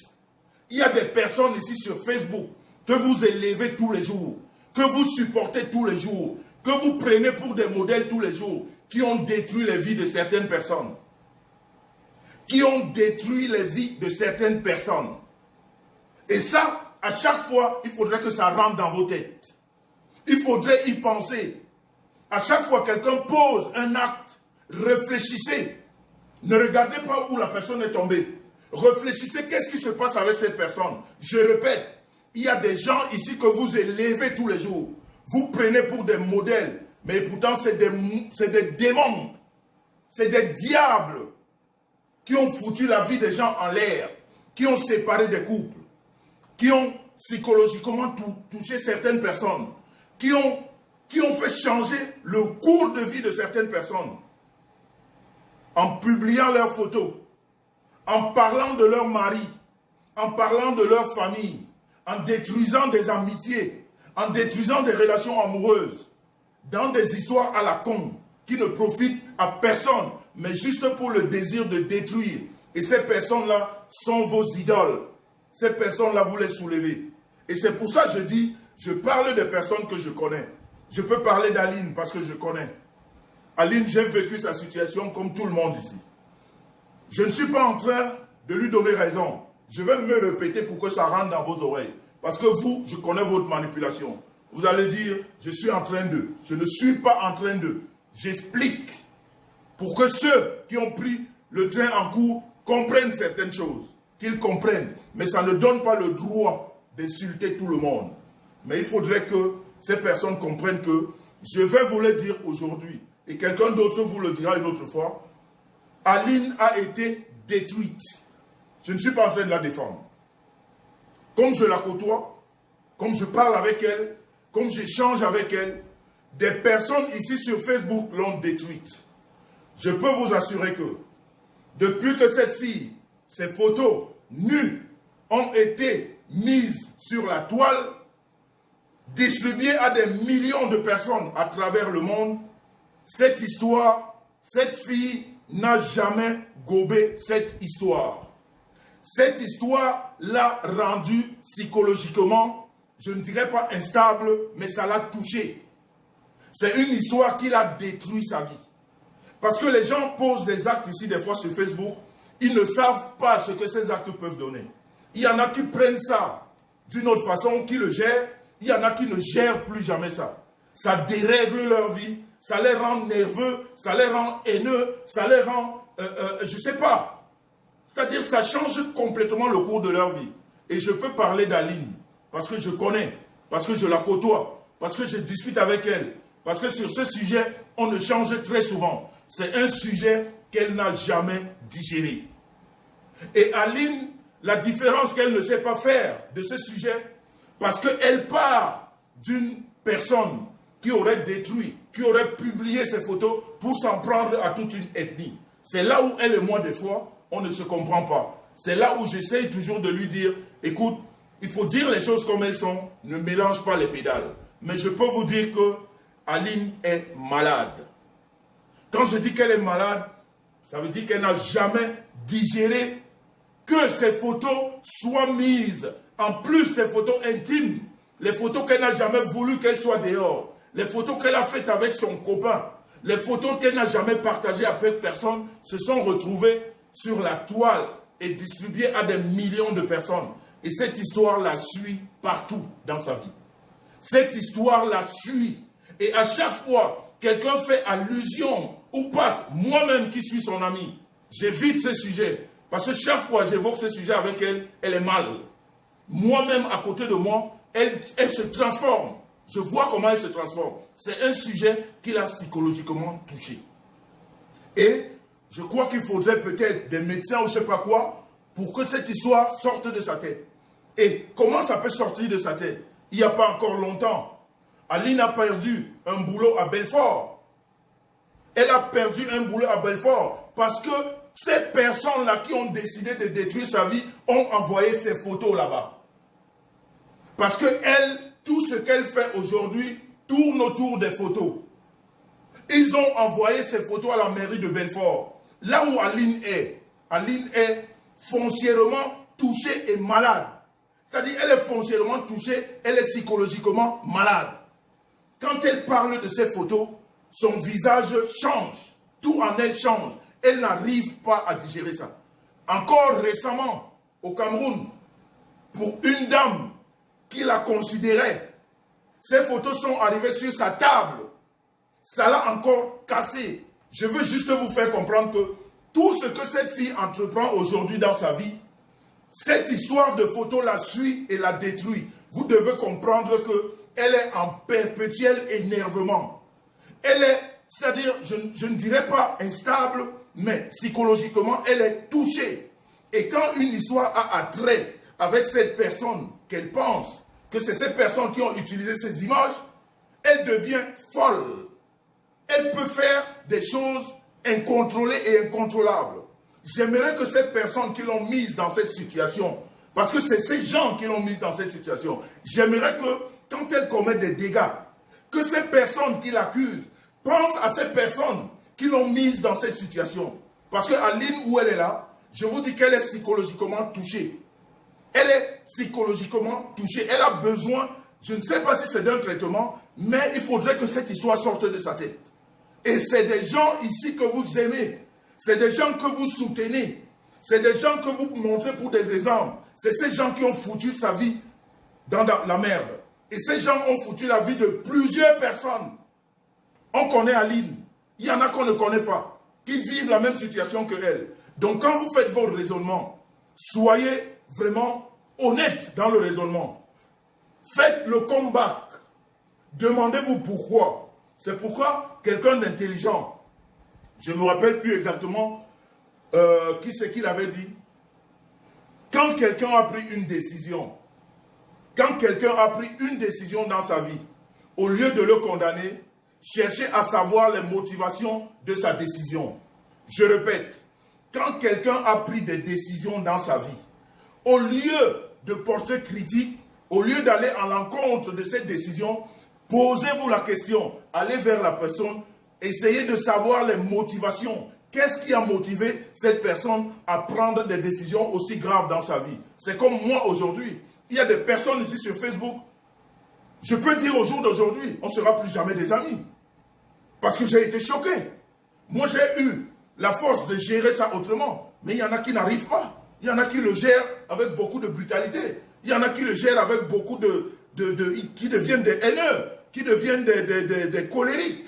il y a des personnes ici sur Facebook que vous élevez tous les jours, que vous supportez tous les jours, que vous prenez pour des modèles tous les jours, qui ont détruit les vies de certaines personnes. Qui ont détruit les vies de certaines personnes. Et ça, à chaque fois, il faudrait que ça rentre dans vos têtes. Il faudrait y penser. À chaque fois que quelqu'un pose un acte, réfléchissez. Ne regardez pas où la personne est tombée. Réfléchissez, qu'est-ce qui se passe avec cette personne? Je répète, il y a des gens ici que vous élevez tous les jours. Vous prenez pour des modèles, mais pourtant c'est des démons, c'est des diables qui ont foutu la vie des gens en l'air, qui ont séparé des couples, qui ont psychologiquement touché certaines personnes, qui ont fait changer le cours de vie de certaines personnes en publiant leurs photos, en parlant de leur mari, en parlant de leur famille, en détruisant des amitiés, en détruisant des relations amoureuses, dans des histoires à la con, qui ne profitent à personne, mais juste pour le désir de détruire. Et ces personnes-là sont vos idoles. Ces personnes-là, vous les soulevez. Et c'est pour ça que je dis, je parle des personnes que je connais. Je peux parler d'Aline parce que je connais. Aline, j'ai vécu sa situation comme tout le monde ici. Je ne suis pas en train de lui donner raison. Je vais me répéter pour que ça rentre dans vos oreilles. Parce que vous, je connais votre manipulation. Vous allez dire, je suis en train de. Je ne suis pas en train de. J'explique pour que ceux qui ont pris le train en cours comprennent certaines choses. Qu'ils comprennent. Mais ça ne donne pas le droit d'insulter tout le monde. Mais il faudrait que ces personnes comprennent que je vais vous le dire aujourd'hui. Et quelqu'un d'autre vous le dira une autre fois. Aline a été détruite. Je ne suis pas en train de la défendre. Comme je la côtoie, comme je parle avec elle, comme j'échange avec elle, des personnes ici sur Facebook l'ont détruite. Je peux vous assurer que depuis que cette fille, ses photos nues ont été mises sur la toile, distribuées à des millions de personnes à travers le monde, cette histoire, cette fille n'a jamais gobé cette histoire. Cette histoire l'a rendue psychologiquement, je ne dirais pas instable, mais ça l'a touché. C'est une histoire qui l'a détruit sa vie. Parce que les gens posent des actes ici, des fois sur Facebook, ils ne savent pas ce que ces actes peuvent donner. Il y en a qui prennent ça d'une autre façon, qui le gèrent. Il y en a qui ne gèrent plus jamais ça. Ça dérègle leur vie, ça les rend nerveux, ça les rend haineux, ça les rend, je ne sais pas. C'est-à-dire ça change complètement le cours de leur vie. Et je peux parler d'Aline, parce que je connais, parce que je la côtoie, parce que je discute avec elle, parce que sur ce sujet, on ne change très souvent. C'est un sujet qu'elle n'a jamais digéré. Et Aline, la différence qu'elle ne sait pas faire de ce sujet, parce qu'elle part d'une personne qui aurait détruit, qui aurait publié ses photos pour s'en prendre à toute une ethnie. C'est là où elle et moi, des fois, on ne se comprend pas. C'est là où j'essaye toujours de lui dire, écoute, il faut dire les choses comme elles sont, ne mélange pas les pédales. Mais je peux vous dire que Aline est malade. Quand je dis qu'elle est malade, ça veut dire qu'elle n'a jamais digéré que ces photos soient mises, en plus ces photos intimes, les photos qu'elle n'a jamais voulu qu'elles soient dehors, les photos qu'elle a faites avec son copain, les photos qu'elle n'a jamais partagées avec personne, se sont retrouvées sur la toile et distribuées à des millions de personnes. Et cette histoire la suit partout dans sa vie. Cette histoire la suit. Et à chaque fois, quelqu'un fait allusion ou passe, moi-même qui suis son ami, j'évite ce sujet. Parce que chaque fois que j'évoque ce sujet avec elle, elle est mal. Moi-même, à côté de moi, elle se transforme. Je vois comment elle se transforme. C'est un sujet qui l'a psychologiquement touché. Et je crois qu'il faudrait peut-être des médecins ou je ne sais pas quoi pour que cette histoire sorte de sa tête. Et comment ça peut sortir de sa tête? Il n'y a pas encore longtemps, Aline a perdu un boulot à Belfort. Elle a perdu un boulot à Belfort parce que ces personnes-là qui ont décidé de détruire sa vie ont envoyé ces photos là-bas. Parce que elle, tout ce qu'elle fait aujourd'hui tourne autour des photos. Ils ont envoyé ces photos à la mairie de Belfort. Là où Aline est foncièrement touchée et malade. C'est-à-dire, elle est foncièrement touchée, elle est psychologiquement malade. Quand elle parle de ces photos, son visage change. Tout en elle change. Elle n'arrive pas à digérer ça. Encore récemment, au Cameroun, pour une dame qui la considérait, ces photos sont arrivées sur sa table. Ça l'a encore cassé. Je veux juste vous faire comprendre que tout ce que cette fille entreprend aujourd'hui dans sa vie, cette histoire de photos la suit et la détruit. Vous devez comprendre qu'elle est en perpétuel énervement. Elle est, c'est-à-dire, je ne dirais pas instable, mais psychologiquement, elle est touchée. Et quand une histoire a attrait avec cette personne qu'elle pense que c'est ces personnes qui ont utilisé ces images, elle devient folle. Elle peut faire des choses incontrôlées et incontrôlables. J'aimerais que ces personnes qui l'ont mise dans cette situation, parce que c'est ces gens qui l'ont mise dans cette situation, j'aimerais que quand elle commet des dégâts, que ces personnes qui l'accusent pensent à ces personnes qui l'ont mise dans cette situation. Parce que Aline, où elle est là, je vous dis qu'elle est psychologiquement touchée. Elle est psychologiquement touchée. Elle a besoin, je ne sais pas si c'est d'un traitement, mais il faudrait que cette histoire sorte de sa tête. Et c'est des gens ici que vous aimez. C'est des gens que vous soutenez. C'est des gens que vous montrez pour des exemples. C'est ces gens qui ont foutu sa vie dans la merde. Et ces gens ont foutu la vie de plusieurs personnes. On connaît Aline. Il y en a qu'on ne connaît pas, qui vivent la même situation que elle. Donc quand vous faites vos raisonnements, soyez vraiment honnête dans le raisonnement. Faites le comeback. Demandez-vous pourquoi. C'est pourquoi quelqu'un d'intelligent, je ne me rappelle plus exactement qui c'est qui l'avait dit. Quand quelqu'un a pris une décision, dans sa vie, au lieu de le condamner, cherchez à savoir les motivations de sa décision. Je répète, quand quelqu'un a pris des décisions dans sa vie, au lieu de porter critique, au lieu d'aller à l'encontre de cette décision, posez-vous la question, allez vers la personne, essayez de savoir les motivations. Qu'est-ce qui a motivé cette personne à prendre des décisions aussi graves dans sa vie? C'est comme moi aujourd'hui. Il y a des personnes ici sur Facebook. Je peux dire au jour d'aujourd'hui, on ne sera plus jamais des amis. Parce que j'ai été choqué. Moi, j'ai eu la force de gérer ça autrement. Mais il y en a qui n'arrivent pas. Il y en a qui le gèrent avec beaucoup de brutalité. Il y en a qui le gèrent avec beaucoup qui deviennent des haineux, qui deviennent des colériques.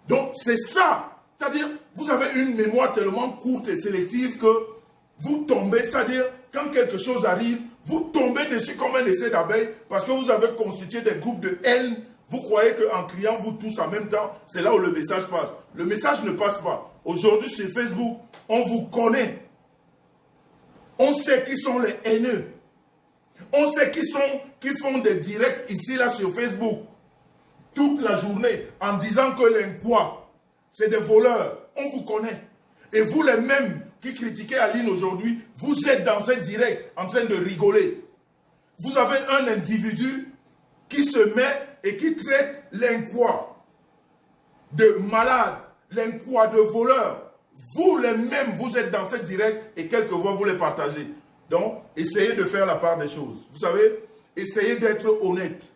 Donc, c'est ça. C'est-à-dire, vous avez une mémoire tellement courte et sélective que vous tombez, c'est-à-dire, quand quelque chose arrive, vous tombez dessus comme un essai d'abeille parce que vous avez constitué des groupes de haine. Vous croyez qu'en criant, vous tous en même temps, c'est là où le message passe. Le message ne passe pas. Aujourd'hui, sur Facebook, on vous connaît. On sait qui sont les haineux. On sait qui font des directs ici, là, sur Facebook, toute la journée, en disant que les quoi, c'est des voleurs. On vous connaît. Et vous, les mêmes qui critiquez Aline aujourd'hui, vous êtes dans un direct en train de rigoler. Vous avez un individu qui se met et qui traite l'inquoi de malade, l'inquoi de voleur. vous les mêmes, vous êtes dans cette direct et quelques voix, vous les partagez. Donc, essayez de faire la part des choses. Vous savez, essayez d'être honnête.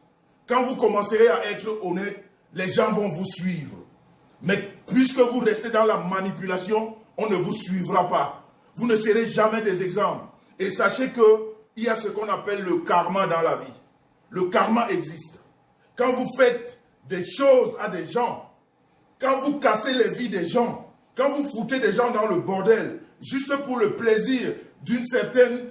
Quand vous commencerez à être honnête, les gens vont vous suivre. Mais puisque vous restez dans la manipulation, on ne vous suivra pas. Vous ne serez jamais des exemples. Et sachez qu'il y a ce qu'on appelle le karma dans la vie. Le karma existe. Quand vous faites des choses à des gens, quand vous cassez les vies des gens, quand vous foutez des gens dans le bordel, juste pour le plaisir d'une certaine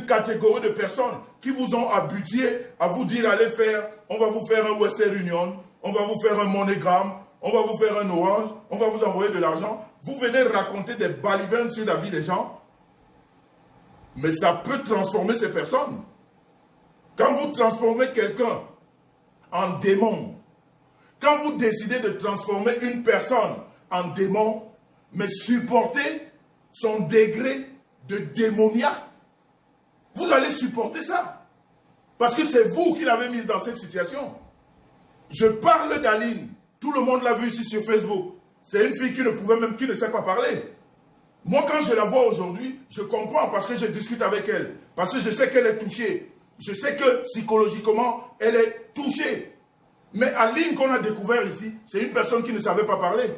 catégorie de personnes qui vous ont habitué à vous dire allez faire, on va vous faire un Western Union, on va vous faire un MoneyGram, on va vous faire un Orange, on va vous envoyer de l'argent. Vous venez raconter des balivernes sur la vie des gens, mais ça peut transformer ces personnes. Quand vous transformez quelqu'un en démon, quand vous décidez de transformer une personne en démon, mais supportez son degré de démoniaque, vous allez supporter ça. Parce que c'est vous qui l'avez mise dans cette situation. Je parle d'Aline. Tout le monde l'a vu ici sur Facebook. C'est une fille qui ne sait pas parler. Moi, quand je la vois aujourd'hui, je comprends parce que je discute avec elle. Parce que je sais qu'elle est touchée. Je sais que psychologiquement, elle est touchée. Mais Aline qu'on a découvert ici, c'est une personne qui ne savait pas parler.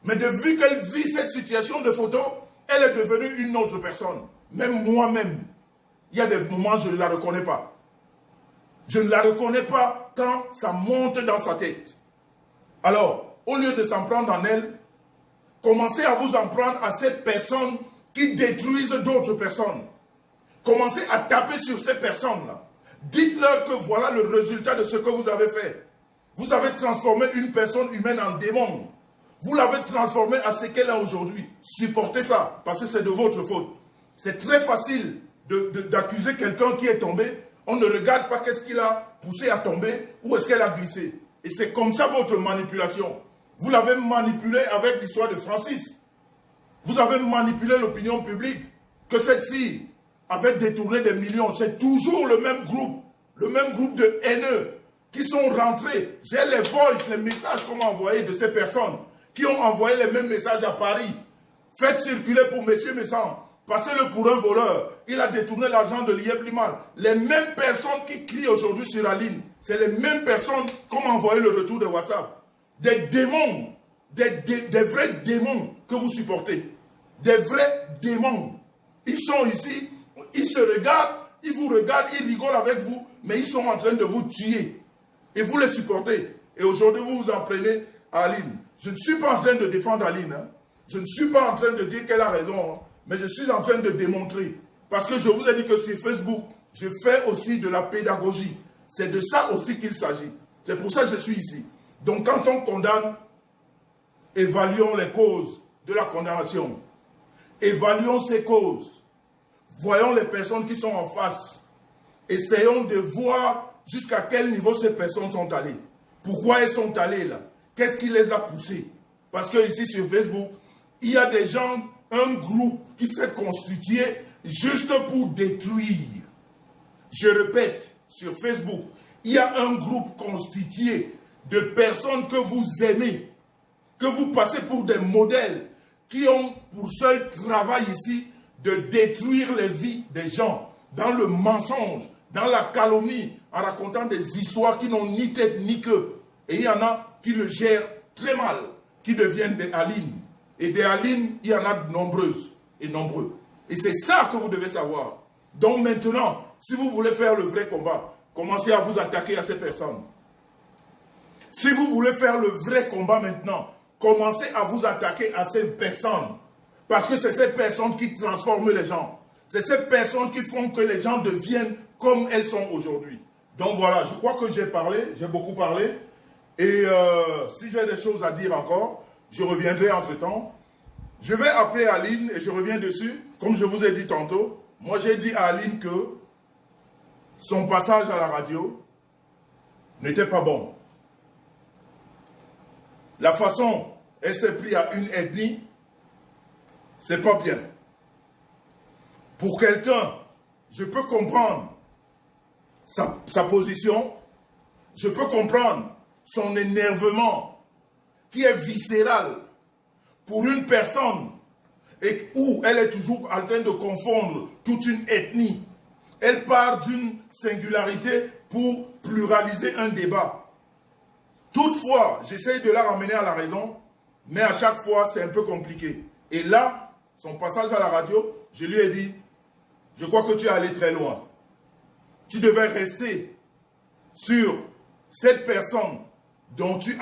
Mais vu qu'elle vit cette situation de photo, elle est devenue une autre personne. Même moi-même, il y a des moments où je ne la reconnais pas. Je ne la reconnais pas quand ça monte dans sa tête. Alors, au lieu de s'en prendre en elle, commencez à vous en prendre à cette personne qui détruisent d'autres personnes. Commencez à taper sur ces personnes-là. Dites-leur que voilà le résultat de ce que vous avez fait. Vous avez transformé une personne humaine en démon. Vous l'avez transformée à ce qu'elle est aujourd'hui. Supportez ça, parce que c'est de votre faute. C'est très facile d'accuser quelqu'un qui est tombé. On ne regarde pas qu'est-ce qu'il a poussé à tomber ou est-ce qu'elle a glissé. Et c'est comme ça votre manipulation. Vous l'avez manipulé avec l'histoire de Francis. Vous avez manipulé l'opinion publique. Que cette fille avait détourné des millions. C'est toujours le même groupe de haineux qui sont rentrés. J'ai les voices, les messages qu'on m'a envoyés de ces personnes qui ont envoyé les mêmes messages à Paris. Faites circuler pour Monsieur Messant. Passez-le pour un voleur. Il a détourné l'argent de l'IEP Limal. Les mêmes personnes qui crient aujourd'hui sur la ligne, c'est les mêmes personnes qui ont envoyé le retour de WhatsApp. Des démons, des vrais démons que vous supportez. Des vrais démons. Ils sont ici, ils se regardent, ils vous regardent, ils rigolent avec vous, mais ils sont en train de vous tuer. Et vous les supportez. Et aujourd'hui, vous vous en prenez à Aline. Je ne suis pas en train de défendre Aline. Hein. Je ne suis pas en train de dire qu'elle a raison. Hein. Mais je suis en train de démontrer. Parce que je vous ai dit que sur Facebook, je fais aussi de la pédagogie. C'est de ça aussi qu'il s'agit. C'est pour ça que je suis ici. Donc quand on condamne, évaluons les causes de la condamnation. Évaluons ces causes. Voyons les personnes qui sont en face. Essayons de voir jusqu'à quel niveau ces personnes sont allées. Pourquoi elles sont allées là? Qu'est-ce qui les a poussées? Parce que ici sur Facebook, il y a des gens, un groupe qui s'est constitué juste pour détruire. Je répète, sur Facebook, il y a un groupe constitué de personnes que vous aimez, que vous passez pour des modèles, qui ont pour seul travail ici de détruire les vies des gens, dans le mensonge, dans la calomnie, en racontant des histoires qui n'ont ni tête ni queue. Et il y en a qui le gèrent très mal, qui deviennent des Alines. Et des Alines, il y en a de nombreuses et nombreux. Et c'est ça que vous devez savoir. Donc maintenant, si vous voulez faire le vrai combat, commencez à vous attaquer à ces personnes. Si vous voulez faire le vrai combat maintenant, commencez à vous attaquer à ces personnes. Parce que c'est ces personnes qui transforment les gens. C'est ces personnes qui font que les gens deviennent comme elles sont aujourd'hui. Donc voilà, je crois que j'ai parlé, j'ai beaucoup parlé. Et si j'ai des choses à dire encore, je reviendrai entre-temps. Je vais appeler Aline et je reviens dessus. Comme je vous ai dit tantôt, moi j'ai dit à Aline que son passage à la radio n'était pas bon. La façon elle s'est prise à une ethnie, c'est pas bien. Pour quelqu'un, je peux comprendre sa position, je peux comprendre son énervement qui est viscéral. pour une personne et où elle est toujours en train de confondre toute une ethnie. Elle part d'une singularité pour pluraliser un débat. Toutefois, j'essaye de la ramener à la raison, mais à chaque fois, c'est un peu compliqué. Et là, son passage à la radio, je lui ai dit, je crois que tu es allé très loin. Tu devais rester sur cette personne dont tu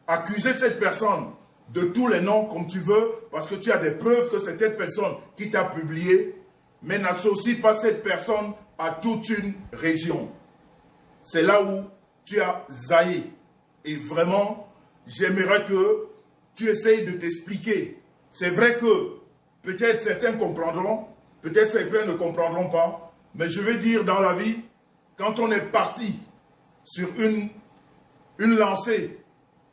accuser cette personne de tous les noms comme tu veux, parce que tu as des preuves que c'est cette personne qui t'a publié, mais n'associe pas cette personne à toute une région. C'est là où tu as zaillé. Et vraiment, j'aimerais que tu essayes de t'expliquer. C'est vrai que peut-être certains comprendront, peut-être certains ne comprendront pas, mais je veux dire dans la vie, quand on est parti sur une lancée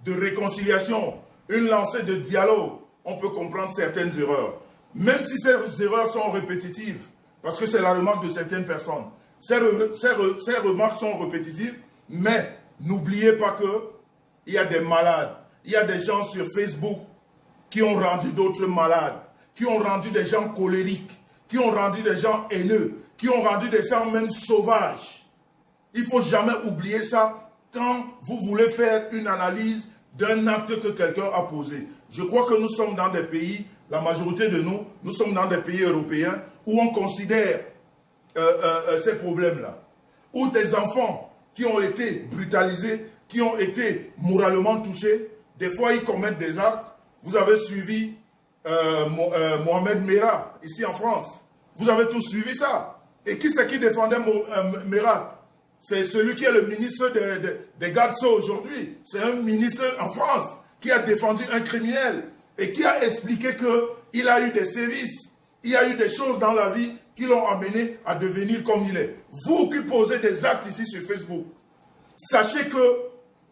de réconciliation, une lancée de dialogue, on peut comprendre certaines erreurs. Même si ces erreurs sont répétitives, parce que c'est la remarque de certaines personnes. Ces remarques sont répétitives, mais n'oubliez pas qu'il y a des malades, il y a des gens sur Facebook qui ont rendu d'autres malades, qui ont rendu des gens colériques, qui ont rendu des gens haineux, qui ont rendu des gens même sauvages. Il ne faut jamais oublier ça quand vous voulez faire une analyse d'un acte que quelqu'un a posé. Je crois que nous sommes dans des pays, la majorité de nous sommes dans des pays européens où on considère ces problèmes-là. Où des enfants qui ont été brutalisés, qui ont été moralement touchés, des fois ils commettent des actes. Vous avez suivi Mohamed Merah, ici en France. Vous avez tous suivi ça. Et qui c'est qui défendait Merah? C'est celui qui est le ministre des Gardes Sceaux aujourd'hui. C'est un ministre en France qui a défendu un criminel et qui a expliqué qu'il a eu des sévices, il y a eu des choses dans la vie qui l'ont amené à devenir comme il est. Vous qui posez des actes ici sur Facebook, sachez que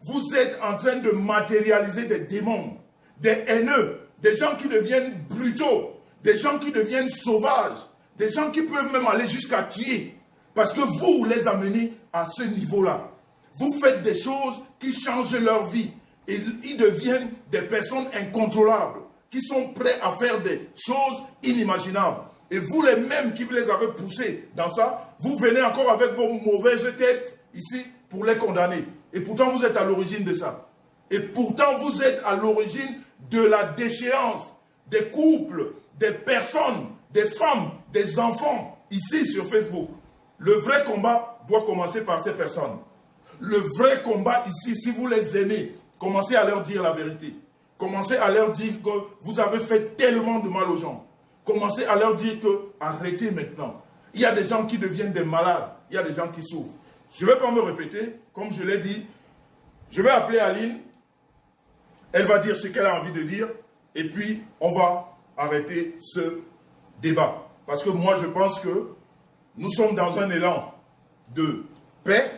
vous êtes en train de matérialiser des démons, des haineux, des gens qui deviennent brutaux, des gens qui deviennent sauvages, des gens qui peuvent même aller jusqu'à tuer. Parce que vous les amenez à ce niveau-là. Vous faites des choses qui changent leur vie. Et ils deviennent des personnes incontrôlables, qui sont prêts à faire des choses inimaginables. Et vous les mêmes qui les avez poussés dans ça, vous venez encore avec vos mauvaises têtes ici pour les condamner. Et pourtant vous êtes à l'origine de ça. Et pourtant vous êtes à l'origine de la déchéance des couples, des personnes, des femmes, des enfants ici sur Facebook. Le vrai combat doit commencer par ces personnes. Le vrai combat ici, si vous les aimez, commencez à leur dire la vérité. Commencez à leur dire que vous avez fait tellement de mal aux gens. Commencez à leur dire que arrêtez maintenant. Il y a des gens qui deviennent des malades. Il y a des gens qui souffrent. Je ne vais pas me répéter, comme je l'ai dit. Je vais appeler Aline. Elle va dire ce qu'elle a envie de dire. Et puis, on va arrêter ce débat. Parce que moi, je pense que nous sommes dans un élan de paix.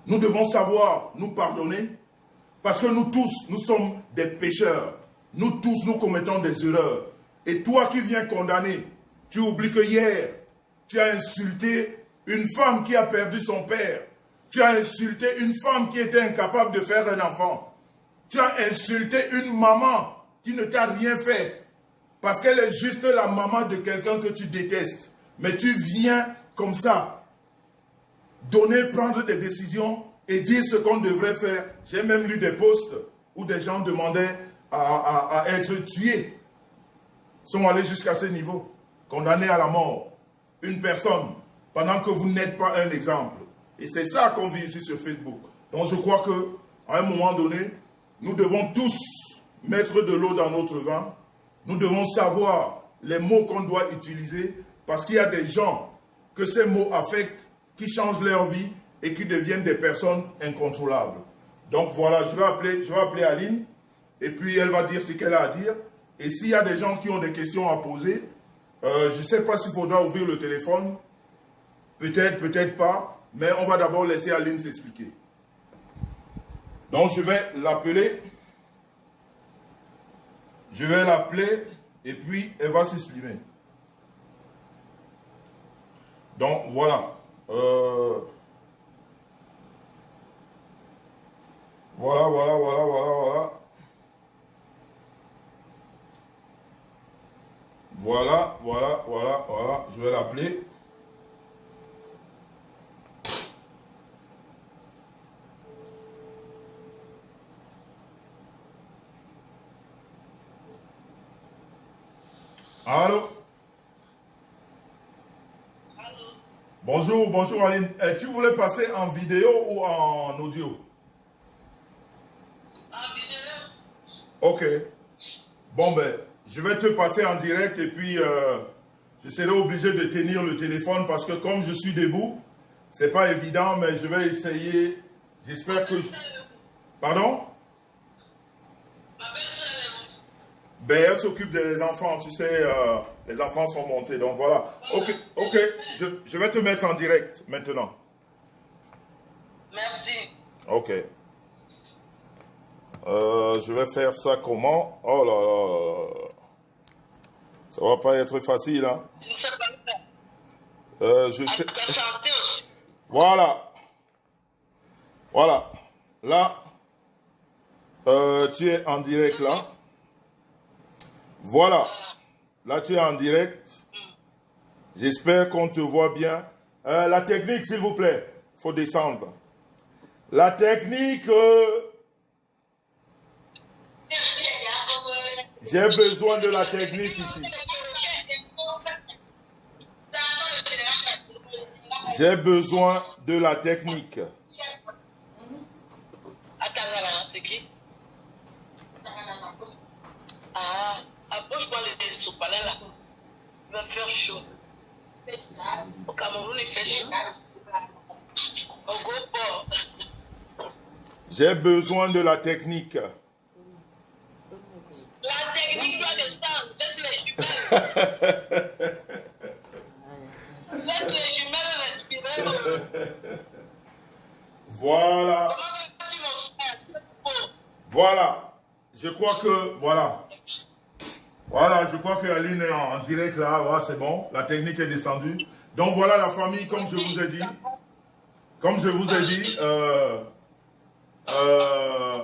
Nous devons savoir nous pardonner. Parce que nous tous, nous sommes des pécheurs. Nous tous, nous commettons des erreurs. Et toi qui viens condamner, tu oublies que hier, tu as insulté une femme qui a perdu son père. Tu as insulté une femme qui était incapable de faire un enfant. Tu as insulté une maman qui ne t'a rien fait. Parce qu'elle est juste la maman de quelqu'un que tu détestes. Mais tu viens comme ça, prendre des décisions et dire ce qu'on devrait faire. J'ai même lu des posts où des gens demandaient à être tués. Ils sont allés jusqu'à ce niveau, condamnés à la mort. Une personne, pendant que vous n'êtes pas un exemple. Et c'est ça qu'on vit ici sur Facebook. Donc je crois qu'à un moment donné, nous devons tous mettre de l'eau dans notre vin. Nous devons savoir les mots qu'on doit utiliser parce qu'il y a des gens que ces mots affectent, qui changent leur vie et qui deviennent des personnes incontrôlables. Donc voilà, je vais appeler Aline et puis elle va dire ce qu'elle a à dire. Et s'il y a des gens qui ont des questions à poser, je ne sais pas s'il faudra ouvrir le téléphone. Peut-être, peut-être pas. Mais on va d'abord laisser Aline s'expliquer. Donc je vais l'appeler. Je vais l'appeler et puis elle va s'exprimer. Donc voilà. Voilà. je vais l'appeler. Allô? Bonjour, bonjour Aline. Tu voulais passer en vidéo ou en audio? En vidéo. Ok. Bon ben, je vais te passer en direct et puis je serai obligé de tenir le téléphone parce que comme je suis debout, c'est pas évident, mais je vais essayer. J'espère que... Pardon? Ma belle-sœur est où? Ben, elle s'occupe des enfants, tu sais, les enfants sont montés, donc voilà. Ok, ok, je vais te mettre en direct maintenant. Merci. Ok. Je vais faire ça comment? Oh là là là là. Ça va pas être facile, hein? Tu ne sais pas le faire. Je sais... Ta santé aussi. Voilà. Voilà. Là, tu es en direct là. Voilà. Là, tu es en direct. J'espère qu'on te voit bien. La technique, s'il vous plaît. Il faut descendre. La technique... J'ai besoin de la technique ici. J'ai besoin de la technique. Attends, là, c'est qui? Ah, approche-moi les sopalins là. Il va faire chaud. Au Cameroun, il fait chaud. Au Goport. J'ai besoin de la technique. La technique doit descendre. Laisse les jumelles. Laisse les jumelles respirer. Voilà. Comment vas-tu, mon frère? Oh. Voilà. Je crois que... Voilà. Voilà, je crois que Aline est en direct là. Voilà, c'est bon. La technique est descendue. Donc voilà la famille, comme je vous ai dit. Comme je vous ai dit,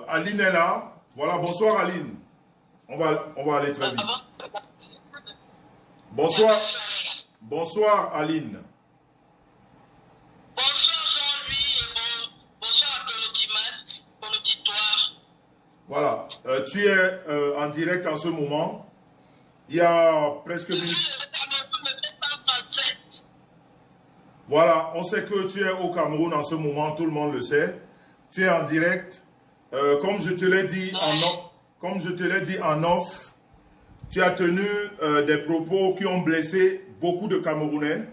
Aline est là. Voilà, bonsoir Aline. On va aller très vite. Bonsoir. Bonsoir Aline. Bonsoir Jean-Louis et bonsoir à ton auditoire. Voilà, tu es en direct en ce moment. Il y a presque... Voilà, on sait que tu es au Cameroun en ce moment, tout le monde le sait. Tu es en direct. Comme je te l'ai dit en off, tu as tenu des propos qui ont blessé beaucoup de Camerounais.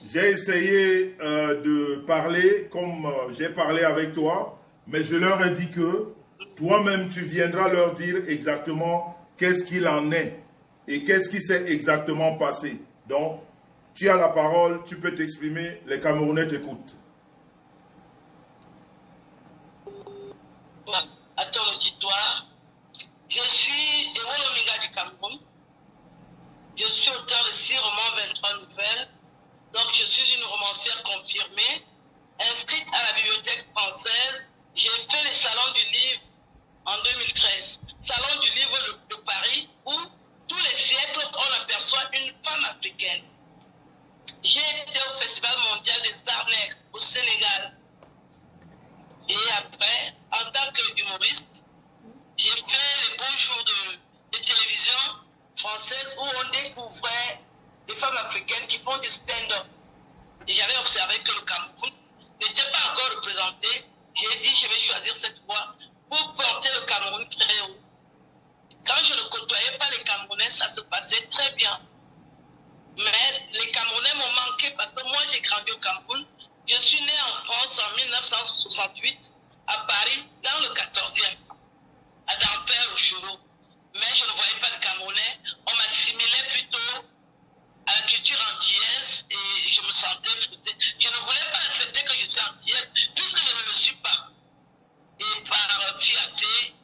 J'ai essayé de parler comme j'ai parlé avec toi, mais je leur ai dit que toi-même tu viendras leur dire exactement qu'est-ce qu'il en est et qu'est-ce qui s'est exactement passé. Donc, tu as la parole, tu peux t'exprimer, les Camerounais t'écoutent. À ton auditoire, je suis Héros Lominga du Cameroun. Je suis auteur de 6 romans, 23 nouvelles. Donc, je suis une romancière confirmée, inscrite à la Bibliothèque française. J'ai fait les salons du livre en 2013. Salon du livre de Paris, où tous les siècles, on aperçoit une femme africaine. J'ai été au Festival mondial des arts nègres au Sénégal. Et après, en tant qu'humoriste, j'ai fait les beaux jours de télévision française où on découvrait des femmes africaines qui font du stand-up. Et j'avais observé que le Cameroun n'était pas encore représenté. J'ai dit, je vais choisir cette voie pour porter le Cameroun très haut. Quand je ne côtoyais pas les Camerounais, ça se passait très bien. Mais les Camerounais m'ont manqué parce que moi, j'ai grandi au Cameroun. Je suis né en France en 1968, à Paris, dans le 14e, à Dampert, au Chouron. Mais je ne voyais pas de Camerounais. On m'assimilait plutôt à la culture antillaise et je me sentais frustrée. Je ne voulais pas accepter que je suis antillaise puisque je ne le suis pas. Et par fierté,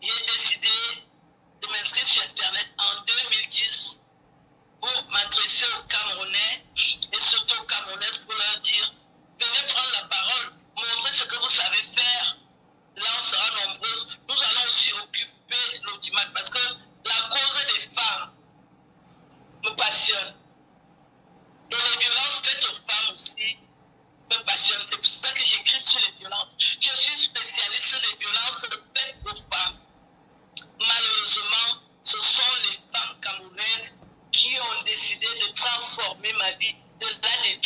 j'ai décidé de m'inscrire sur Internet en 2010 pour m'adresser aux Camerounais et surtout aux Camerounaises pour leur dire venez prendre la parole, montrez ce que vous savez faire. Là, on sera nombreuses. Nous allons aussi occuper l'audimat parce que la cause des femmes me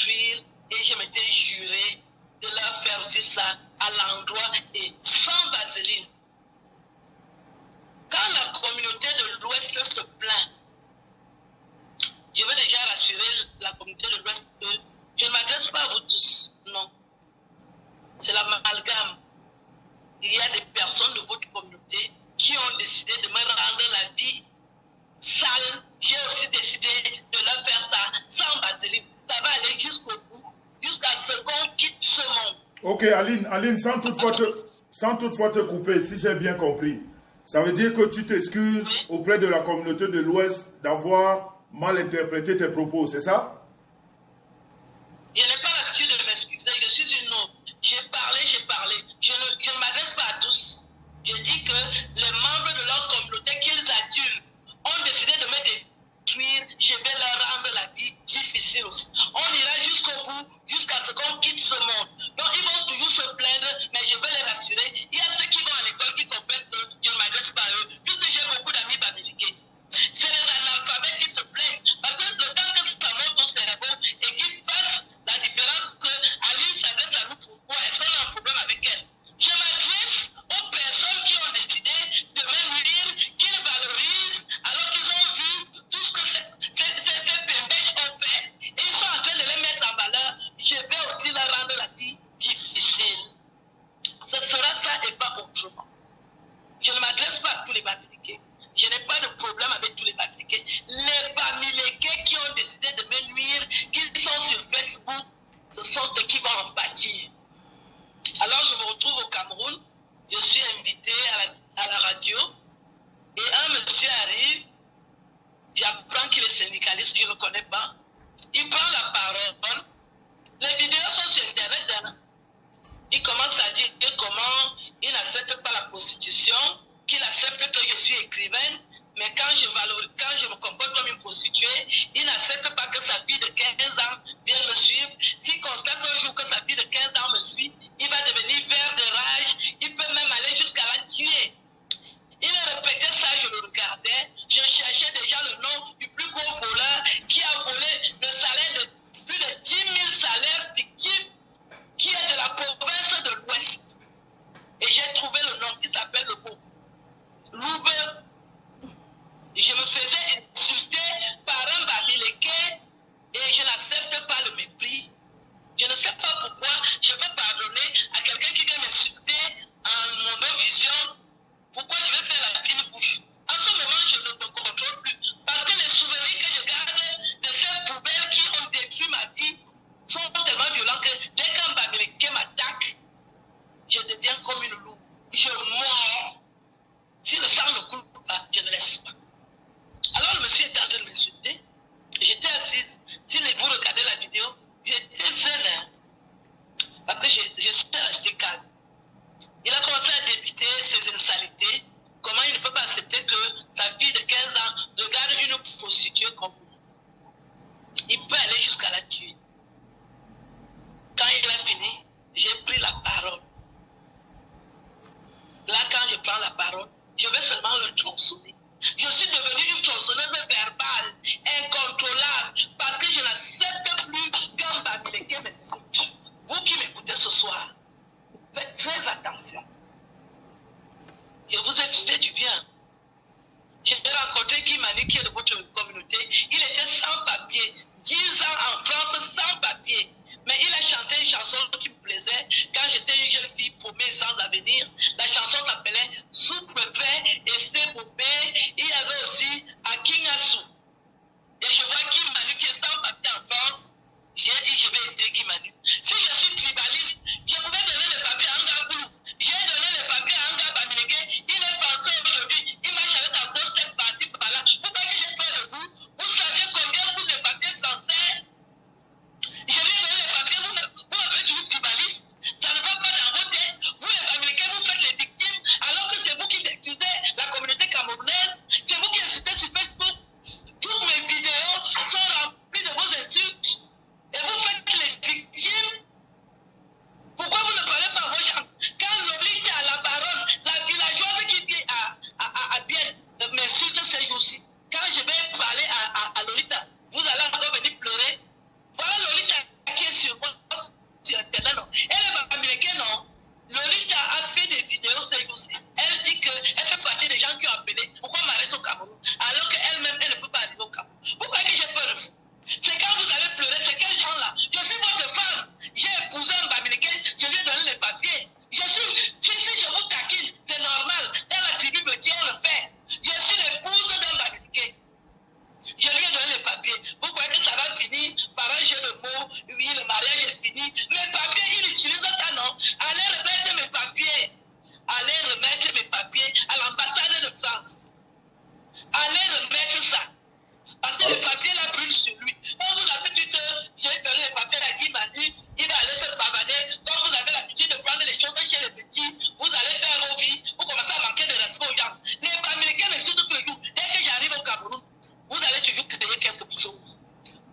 détruire et je m'étais juré de leur faire aussi ça à l'endroit et sans vaseline. Quand la communauté de l'Ouest se plaint, je veux déjà rassurer la communauté de l'Ouest que je ne m'adresse pas à vous tous, non. C'est l'amalgame. Il y a des personnes de votre communauté qui ont décidé de me rendre la vie sale. J'ai aussi décidé de leur faire ça sans vaseline. Ça va aller jusqu'au bout, jusqu'à ce qu'on quitte ce monde. Ok, Aline, sans toutefois te couper, si j'ai bien compris, ça veut dire que tu t'excuses auprès de la communauté de l'Ouest d'avoir mal interprété tes propos, c'est ça? Je n'ai pas l'habitude de m'excuser, je suis une autre. J'ai parlé. Je ne m'adresse pas à tous. Je dis que les membres de leur communauté qu'ils adulent ont décidé de me détruire. Je vais leur rendre la vie difficile aussi. On ira jusqu'au bout, jusqu'à ce qu'on quitte ce monde. Donc ils vont toujours se plaindre, mais je vais les rassurer. Il y a ceux qui vont à l'école qui comprennent que je ne m'adresse pas à eux. Puisque j'ai beaucoup d'amis bamiliqués. C'est les analphabètes qui se plaignent. Parce que le temps que ça monte au cerveau et qu'ils fassent la différence que Aline s'adresse à nous, pourquoi est-ce qu'on a un problème avec elle? Je m'adresse aux personnes qui ont décidé de me nuire, qui le valorisent, alors qu'ils ont vu tout ce que ces bébés ont fait, et ils sont en train de les mettre en valeur. Je vais aussi leur rendre la vie difficile. Ce sera ça et pas autrement. Je ne m'adresse pas à tous les Bamileke. Je n'ai pas de problème avec tous les Bamileke. Les Bamileke qui ont décidé de me nuire, qui sont sur Facebook, ce sont eux qui vont en pâtir. Alors je me retrouve au Cameroun, je suis invité à la radio, et un monsieur arrive, j'apprends qu'il est syndicaliste, je ne le connais pas, il prend la parole, les vidéos sont sur Internet, hein. Il commence à dire comment il n'accepte pas la prostitution, qu'il accepte que je suis écrivaine, mais quand je me comporte comme une prostituée, il n'accepte pas que sa fille de 15 ans vienne me suivre. S'il constate un jour que sa fille de 15 ans me suit, il va devenir vert de rage, il peut même aller jusqu'à la tuer. Il a répété ça, je le regardais, je cherchais déjà le nom du plus gros voleur qui a volé le salaire de plus de 10 000 salaires fictifs, qui est de la province de l'Ouest. Et j'ai trouvé le nom qui s'appelle le mot Loube. Je me faisais insulter par un Bamileke et je n'accepte pas le mépris. Je ne sais pas pourquoi je vais pardonner à quelqu'un qui vient m'insulter en mon vision. Pourquoi je vais faire la fine bouche? En ce moment, je ne me contrôle plus. Parce que les souvenirs que je garde de ces poubelles qui ont détruit ma vie sont tellement violents que dès qu'un Bamileke m'attaque, je deviens comme une loupe. Je mords. Si le sang ne coule pas, je ne laisse pas. Alors le monsieur était en train de m'insulter. J'étais assise. Si vous regardez la vidéo, j'étais seule. Parce que je suis resté calme. Il a commencé à débiter ses insanités. Comment il ne peut pas accepter que sa fille de 15 ans regarde une prostituée comme moi. Il peut aller jusqu'à la tuer. Quand il a fini, j'ai pris la parole. Là, quand je prends la parole, je vais seulement le tronçonner. Je suis devenue une tronçonneuse verbale, incontrôlable, parce que je n'accepte plus qu'un Bamileke m'insulte. Vous qui m'écoutez ce soir, faites très attention. Je vous ai fait du bien. J'ai rencontré Guy Manu qui est de votre communauté. Il était sans papier, 10 ans en France sans papier. Mais il a chanté une chanson qui me plaisait quand j'étais une jeune fille paumée sans avenir. La chanson s'appelait Sous-préfet et Stébobé. Il y avait aussi Akingasu. Et je vois Guy Manu qui est sans papier en France. J'ai dit je vais aider Guy Manu. Si je suis tribaliste, je pouvais donner les papiers à Anga Boulou. J'ai donné les papiers à Anga Bamileke. Il est français aujourd'hui. Il marche avec sa grosse tête par-ci par-là. Vous croyez que j'ai peur de vous? Vous savez combien vous les papiers français? Je lui ai donné les papiers, vous avez dit tribaliste. Ça ne va pas dans vos têtes. Vous les Américains, vous faites les victimes, alors que c'est vous qui accusez la communauté camerounaise. C'est vous qui insultez sur Facebook. Toutes mes vidéos sont remplies de vos insultes. Et vous faites les victimes. fini. Mes papiers, il utilise ça, non? Allez remettre mes papiers. Allez remettre mes papiers à l'ambassade de France. Allez remettre ça. Parce que le papier là brûle sur lui. Quand vous avez dit que j'ai donné les papiers à Guy Manu, il va aller se pavaner. Quand vous avez l'habitude de prendre les choses chez les petits, vous allez faire vos vies, vous commencez à manquer de respect aux gens. Les Américains me surtout tous les jours. Dès que j'arrive au Cameroun, vous allez toujours créer quelque chose.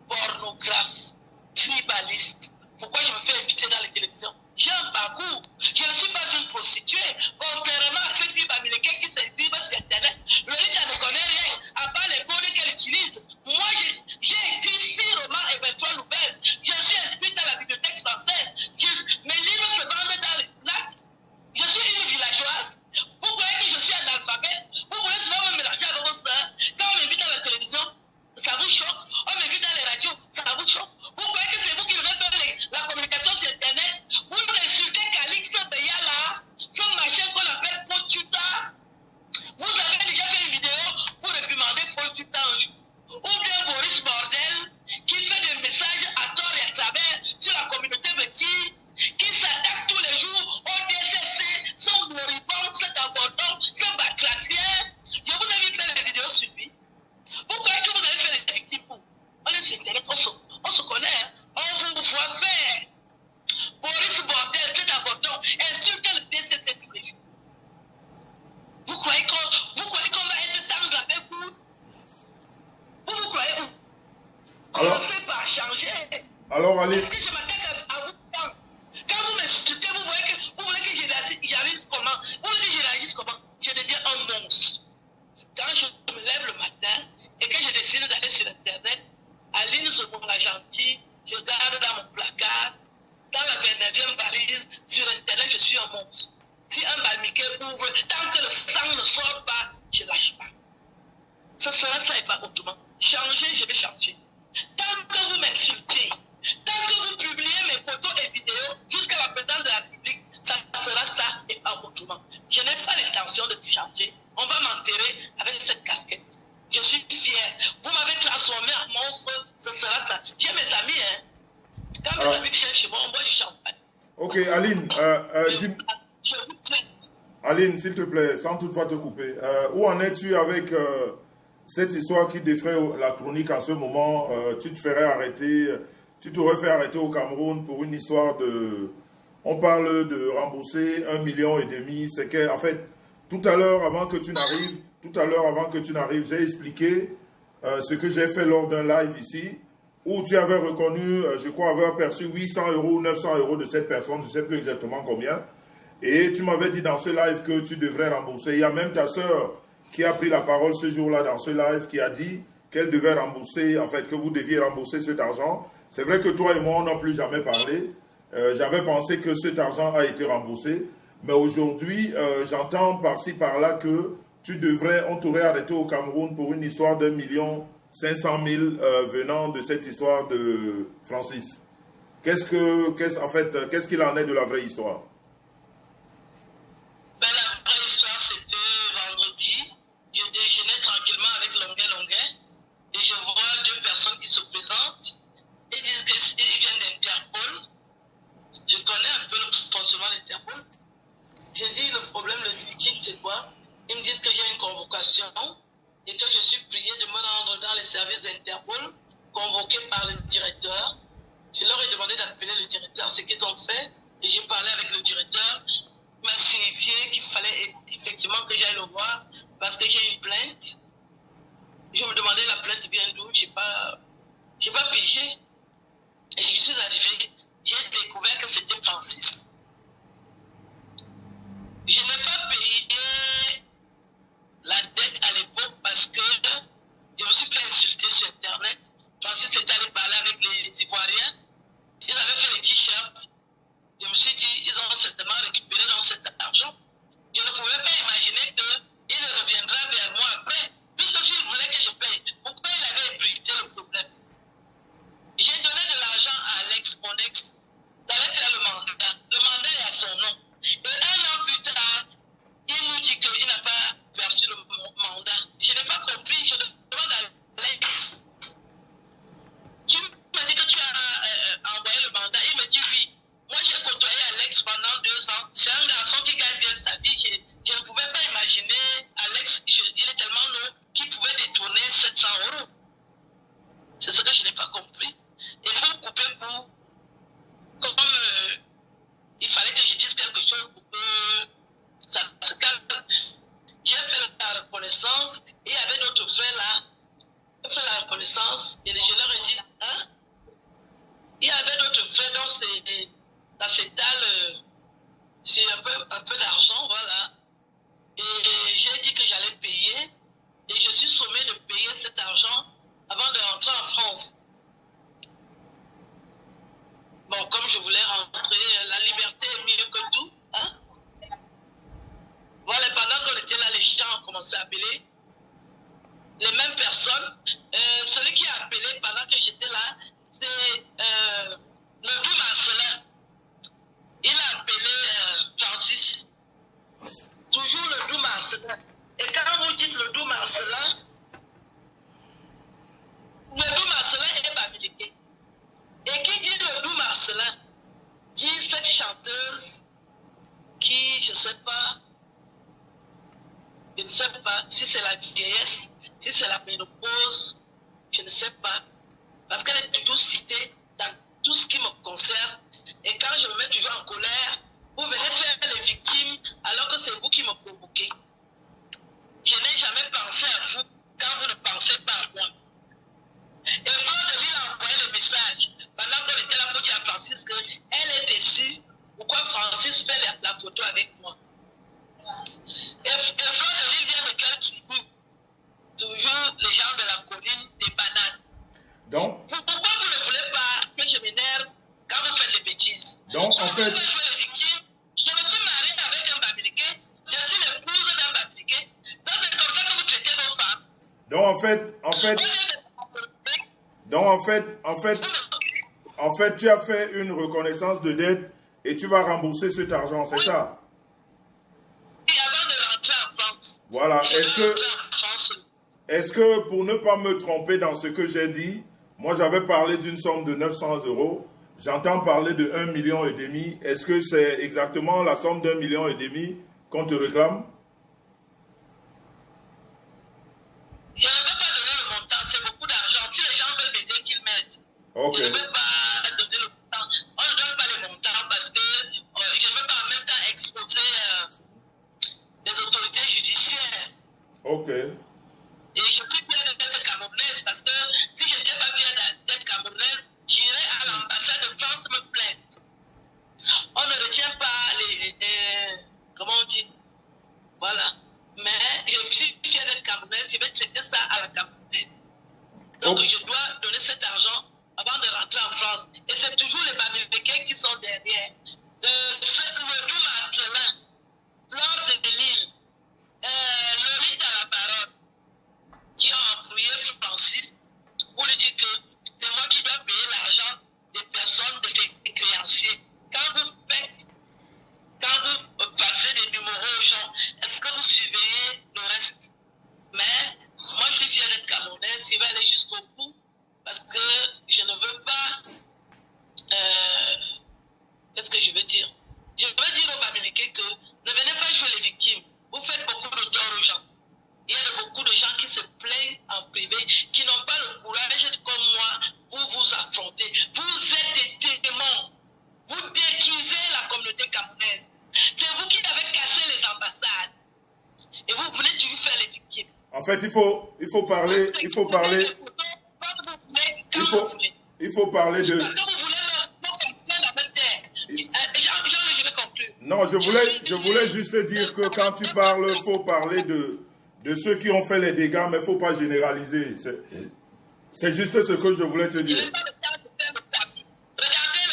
Pornographe, tribaliste. Pourquoi je me fais inviter dans les télévisions? J'ai un parcours. Je ne suis pas une prostituée. Contrairement à ces filles américaines qui s'exhibent sur Internet, Lolita ne connaît rien, à part les codes qu'elle utilise. Moi, j'ai écrit 6 romans et 23 nouvelles. Je suis inscrite à la bibliothèque française. Mes livres se vendent dans les plaques. Je suis une villageoise. Vous croyez que je suis un alphabet? Vous voulez souvent me mélanger avec vos soeurs? Quand on m'invite à la télévision, ça vous choque. On m'invite dans les radios, ça vous choque. Vous croyez que c'est vous qui devez faire la communication sur Internet? Vous insultez Calix Beyala, ce machin qu'on appelle Paul Tuta. Vous avez déjà fait une vidéo pour réprimander Paul Tuta un jour. Ou bien Boris Bordel, qui fait des messages à tort et à travers sur la communauté petit, qui s'attaque tous les jours au DCC, son moribond, cet abordant, ce batracien. Je vous ai vu faire des vidéos sur lui. Vous croyez que vous avez fait des victimes pour? On est sur Internet, on se connaît, hein? On vous voit faire. Boris Bordel, cet abordant, insulte le DCC tous les jours. Vous croyez qu'on va être tendre avec vous? Vous croyez où? Commencez par changer. Alors, allez. Parce que je m'attaque à vous. Quand vous m'insultez, vous voulez que j'agisse comment? Vous voulez que je réagisse comment? Je deviens un monstre. Quand je me lève le matin et que je décide d'aller sur Internet, Aline Zomola Gentil, je garde dans mon placard, dans la 29e valise, sur Internet, je suis un monstre. Si un balmiquet ouvre, tant que le sang ne sort pas, je ne lâche pas. Ce sera ça et pas autrement. Changer, je vais changer. Tant que vous m'insultez, tant que vous publiez mes photos et vidéos jusqu'à la présidence de la République, ça sera ça et pas autrement. Je n'ai pas l'intention de changer. On va m'enterrer avec cette casquette. Je suis fier. Vous m'avez transformé en monstre, ce sera ça. J'ai mes amis, hein. Quand mes amis viennent chez moi, on boit du champagne. Ok, Aline, je vous traite. Aline, s'il te plaît, sans toutefois te couper, où en es-tu avec cette histoire qui défraie la chronique en ce moment? Tu te ferais arrêter, tu t'aurais fait arrêter au Cameroun pour une histoire de... On parle de rembourser 1,5 million. C'est que, en fait, tout à l'heure, avant que tu n'arrives, j'ai expliqué ce que j'ai fait lors d'un live ici, où tu avais reconnu, je crois avoir perçu 800 € ou 900 € de cette personne, je ne sais plus exactement combien. Et tu m'avais dit dans ce live que tu devrais rembourser. Il y a même ta sœur qui a pris la parole ce jour-là dans ce live, qui a dit qu'elle devait rembourser, en fait, que vous deviez rembourser cet argent. C'est vrai que toi et moi, on n'a plus jamais parlé. J'avais pensé que cet argent a été remboursé. Mais aujourd'hui, j'entends par-ci, par-là que on t'aurait arrêté au Cameroun pour une histoire d'1,5 million venant de cette histoire de Francis. Qu'est-ce qu'il en est de la vraie histoire? Ben, la vraie histoire, c'était vendredi. Je déjeunais tranquillement avec Longuet et je vois 2 personnes qui se présentent et disent qu'ils viennent d'Interpol. Je connais un peu le fonctionnement d'Interpol. J'ai dit le problème, le litige, c'est quoi? Ils me disent que j'ai une convocation et que je suis prié de me rendre dans les services d'Interpol, convoqué par le directeur. Je leur ai demandé d'appeler le directeur, ce qu'ils ont fait, et j'ai parlé avec le directeur. Il m'a signifié qu'il fallait effectivement que j'aille le voir parce que j'ai une plainte. Je me demandais la plainte vient d'où, j'ai pas pigé. Et je suis arrivé, j'ai découvert que c'était Francis. Je n'ai pas payé la dette à l'époque parce que je me suis fait insulter sur Internet. Francis est allé parler avec les Ivoiriens. Ils avaient fait les t-shirts. Je me suis dit, ils ont certainement récupéré dans cet argent. Je ne pouvais pas imaginer qu'il reviendra vers moi après. Puisque s'il voulait que je paye, pourquoi il avait ébruité le problème? J'ai donné de l'argent à Alex Monex d'aller faire le mandat. Le mandat est à son nom. Et 1 an plus tard, il nous dit qu'il n'a pas perçu le mandat. Je n'ai pas compris. Je demande à Alex. Tu m'as dit que tu as envoyé le mandat. Il me dit oui. quelque chose pour que ça se calme. J'ai fait la reconnaissance et il y avait d'autres frères là. J'ai fait la reconnaissance et je leur ai dit, hein? Il y avait d'autres frères, donc ça s'étale, c'est un peu d'argent, voilà. Et j'ai dit que j'allais payer et je suis sommé de payer cet argent avant de rentrer en France. Bon, comme je voulais rentrer, la liberté est mieux que tout. Hein? Voilà, pendant qu'on était là, les gens ont commencé à appeler. Les mêmes personnes. Celui qui a appelé pendant que j'étais là, c'est le doux Marcelin. Il a appelé Francis. Toujours le doux Marcelin. Et quand vous dites le doux Marcelin, le doux Marcelin est bamileke. Et qui dit le doux Marcelin dit cette chanteuse qui, je ne sais pas si c'est la vieillesse, si c'est la ménopause, je ne sais pas. Parce qu'elle est toujours citée dans tout ce qui me concerne. Et quand je me mets toujours en colère, vous venez faire les victimes alors que c'est vous qui me provoquez. Je n'ai jamais pensé à vous quand vous ne pensez pas à moi. Et Fleur de Ville a envoyé le message pendant qu'on était là pour dire à Francis qu'elle est déçue. Pourquoi Francis fait la photo avec moi? Et Fleur de Ville vient de quel tribu? Toujours les gens de la colline des bananes. Donc, pourquoi vous ne voulez pas que je m'énerve quand vous faites des bêtises? Donc, en fait... Je me suis mariée avec un Bamileke, je suis l'épouse d'un Bamileke. Donc, c'est comme ça que vous traitez vos femmes. En fait, tu as fait une reconnaissance de dette et tu vas rembourser cet argent, c'est ça? Et avant de rentrer en France. Voilà. Est-ce que, pour ne pas me tromper dans ce que j'ai dit, moi j'avais parlé d'une somme de 900 €, j'entends parler de 1,5 million. Est-ce que c'est exactement la somme d'1,5 million qu'on te réclame? Je ne veux pas donner le montant, c'est beaucoup d'argent. Si les gens veulent m'aider, qu'ils m'aident. Okay. Je ne veux pas donner le montant. On ne donne pas les montants parce que je ne veux pas en même temps exposer les autorités judiciaires. Ok. Et je suis fière d'être camerounaise parce que si je n'étais pas fière d'être camerounaise, j'irais à l'ambassade de France me plaindre. On ne retient pas comment on dit? Voilà. Mais je suis fière d'être camerounaise, je vais traiter ça à la camerounaise. Donc je dois donner cet argent avant de rentrer en France. Et c'est toujours les Bamileke qui sont derrière. Le doux Marcelin, Fleur de Lille, Lorite à la parole, qui ont embrouillé Francis pour lui dire que c'est moi qui dois payer l'argent des personnes, des créanciers. Quand vous passez des numéros aux gens, est-ce que vous surveillez le reste? Mais moi, je suis fière d'être camerounaise, je vais aller jusqu'au bout parce que je ne veux pas. Qu'est-ce que je veux dire? Je veux dire aux Bamileke que ne venez pas jouer les victimes. Vous faites beaucoup de tort aux gens. Il y a beaucoup de gens qui se plaignent en privé, qui n'ont pas le courage comme moi pour vous affronter. Vous êtes des démons. Vous détruisez la communauté camerounaise. C'est vous qui avez cassé les ambassades. Et vous venez toujours faire les victimes. En fait, il faut parler de... Parce que vous voulez me la même terre. Je vais conclure. Non, je voulais juste dire que quand tu parles, il faut parler de ceux qui ont fait les dégâts, mais il ne faut pas généraliser. C'est juste ce que je voulais te dire. Je n'ai pas le temps de faire le tapis. Regardez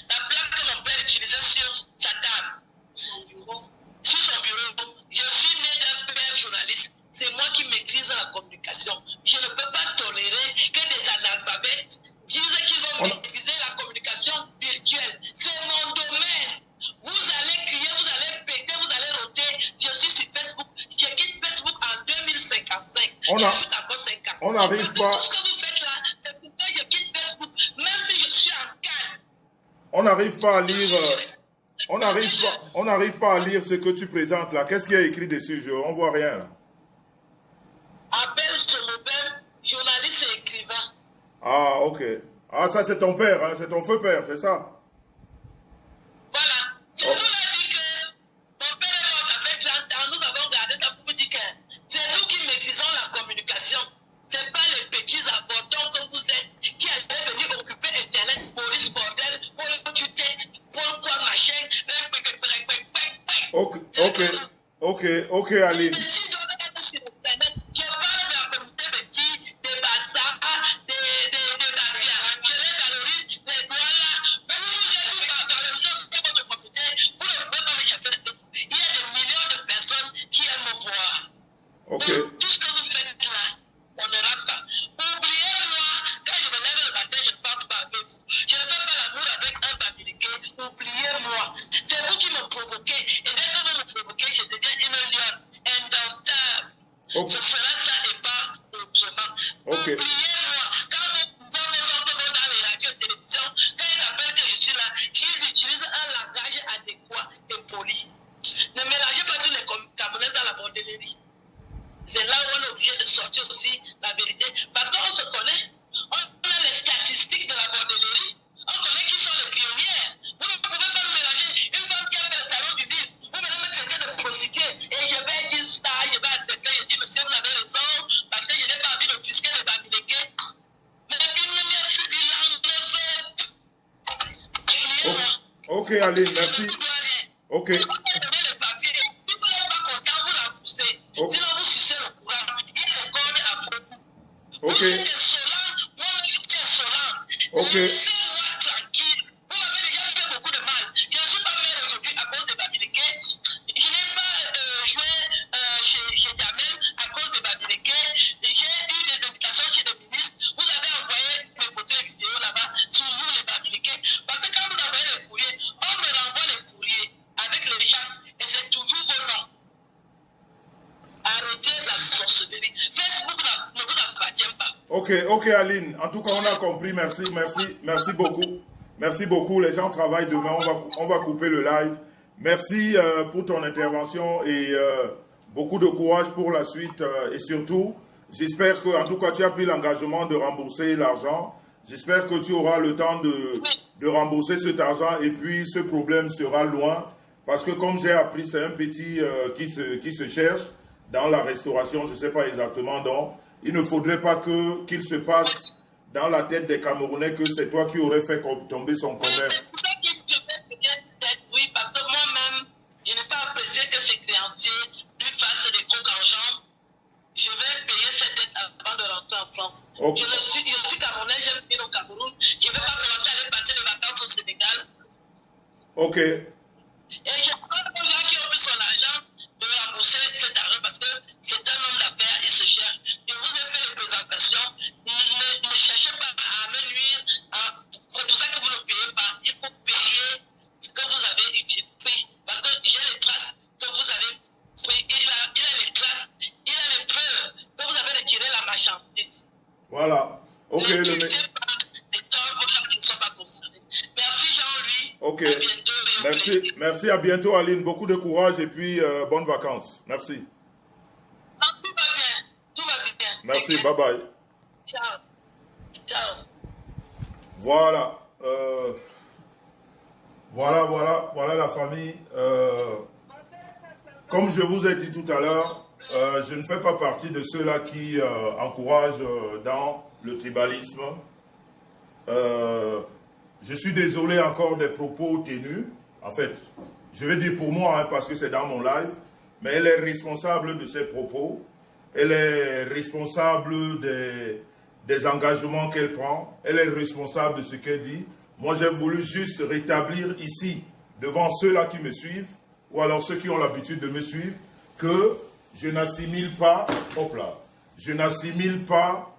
la plaque que mon père utilisait sur sa table. Sur son bureau. Je suis né d'un père journaliste. C'est moi qui maîtrise la communication. Je ne peux pas tolérer que des analphabètes disent qu'ils vont maîtriser la communication virtuelle. C'est mon domaine. Vous allez crier, vous allez péter, vous allez roter. Je suis sur Facebook. Je quitte Facebook en 2055. On n'arrive pas. Tout ce que vous faites là, c'est pourquoi je quitte Facebook, même si je suis en calme. On n'arrive pas à lire. On n'arrive pas à lire ce que tu présentes là. Qu'est-ce qu'il y a écrit dessus? On voit rien. Appelle ce modèle journaliste et écrivain. Ah, ok. Ah, ça c'est ton père, hein? C'est ton feu père, c'est ça? Voilà. Je vous l'ai dit que Ok, Aline. Je parle de la communauté Betty, de Bassa, de Davia. Je les valorise, les Douala. Vous êtes dans le monde de votre communauté, vous ne pouvez pas me chasser de tout. Il y a des millions de personnes qui aiment me voir. Ok. Donc, tout ce que vous faites là, on ne rate pas. Oubliez-moi, quand je me lève le matin, je ne pense pas avec vous. Je ne fais pas l'amour avec un Bamileke. Oubliez-moi. C'est vous qui me provoquez. Et dès que vous me provoquez, je deviens une lionne indomptable. Ok. Ce sera ça et pas autrement. Ok. Oubliez-moi. Quand vos autres vont dans les radios et télévisions, quand ils appellent que je suis là, ils utilisent un langage adéquat et poli. Ne mélangez pas tous les Camerounais dans la bordellerie. C'est là où on est obligé de sortir aussi la vérité. Parce qu'on se connaît. On a les statistiques de la bordellerie. On connaît qui sont les pionnières. Vous ne pouvez pas nous mélanger. Une femme qui a fait le salon du livre, vous venez me traiter de prostituée. Et je vais dire ça, je vais accepter. Je dis, monsieur, vous avez raison. Parce que je n'ai pas envie de offusquer les Bamileke. Mais une lumière suffisante. Ok, Aline, merci. Ok. Vous avez les papiers. Si vous n'êtes pas content, vous la poussez. Oh. Sinon, vous sucez le courant. Il est corde à faux. Ok. Vous êtes insolent, moi je suis insolent. Ok. Laissez-moi tranquille. Vous m'avez déjà fait beaucoup de mal. Je ne suis pas mère aujourd'hui à cause de Bamileke. Je n'ai pas joué chez Jamel à cause de Bamileke. J'ai eu des indications chez le ministre. Vous avez envoyé mes photos et vidéos là-bas sur nous les Bamileke. Parce que quand vous envoyez les courriers, on me renvoie les courriers avec les gens et c'est toujours vos noms. Arrêtez la sorcellerie. Facebook ne vous appartient pas. Ok, Aline. En tout cas, on a compris. Merci beaucoup. Merci beaucoup. Les gens travaillent demain. On va couper le live. Merci pour ton intervention et beaucoup de courage pour la suite. Et surtout, j'espère que, en tout cas, tu as pris l'engagement de rembourser l'argent. J'espère que tu auras le temps de rembourser cet argent et puis ce problème sera loin. Parce que comme j'ai appris, c'est un petit qui se cherche dans la restauration, je ne sais pas exactement. Donc, il ne faudrait pas qu'il se passe dans la tête des Camerounais que c'est toi qui aurais fait tomber son commerce. C'est pour ça que je vais payer cette oui, parce que moi-même, je n'ai pas apprécié que ces créanciers lui fassent des coques en jambes. Je vais payer cette dette avant de rentrer en France. Okay. Je suis Camerounais, j'aime venir au Cameroun. Je ne vais pas commencer à aller passer les vacances au Sénégal. Ok. Et je demande aux gens qui ont pris son argent de rembourser cet argent parce que c'est un homme d'affaires, il se cherche. Je vous ai fait les présentations. Ne cherchez pas à me nuire. C'est pour ça que vous ne payez pas. Il faut payer ce que vous avez pris. Parce que j'ai les traces que vous avez pris. Il a les traces, il a les preuves que vous avez retiré la marchandise. Voilà. Ok. Ne quittez pas les temps aux gens qui ne sont pas concernés. Merci Jean-Louis. Ok. À bientôt. Merci, à bientôt Aline, beaucoup de courage et puis bonnes vacances. Merci. Tout va bien, tout va bien. Merci, bye bye. Ciao. Ciao. Voilà, voilà la famille. Comme je vous ai dit tout à l'heure, je ne fais pas partie de ceux-là qui encouragent dans le tribalisme. Je suis désolé encore des propos tenus. En fait, je vais dire pour moi, hein, parce que c'est dans mon live, mais elle est responsable de ses propos. Elle est responsable des engagements qu'elle prend. Elle est responsable de ce qu'elle dit. Moi, j'ai voulu juste rétablir ici, devant ceux-là qui me suivent, ou alors ceux qui ont l'habitude de me suivre, que je n'assimile pas, hop là, je n'assimile pas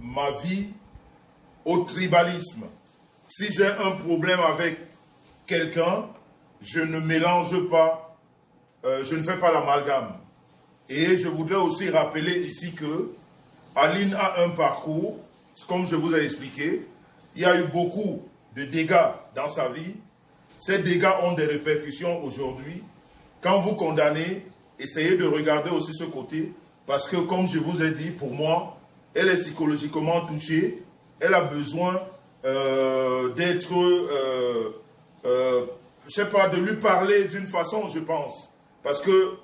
ma vie au tribalisme. Si j'ai un problème avec quelqu'un, je ne mélange pas, je ne fais pas l'amalgame. Et je voudrais aussi rappeler ici que Aline a un parcours, comme je vous ai expliqué. Il y a eu beaucoup de dégâts dans sa vie. Ces dégâts ont des répercussions aujourd'hui. Quand vous condamnez, essayez de regarder aussi ce côté, parce que comme je vous ai dit, pour moi, elle est psychologiquement touchée. Elle a besoin d'être, je sais pas, de lui parler d'une façon, je pense. Parce que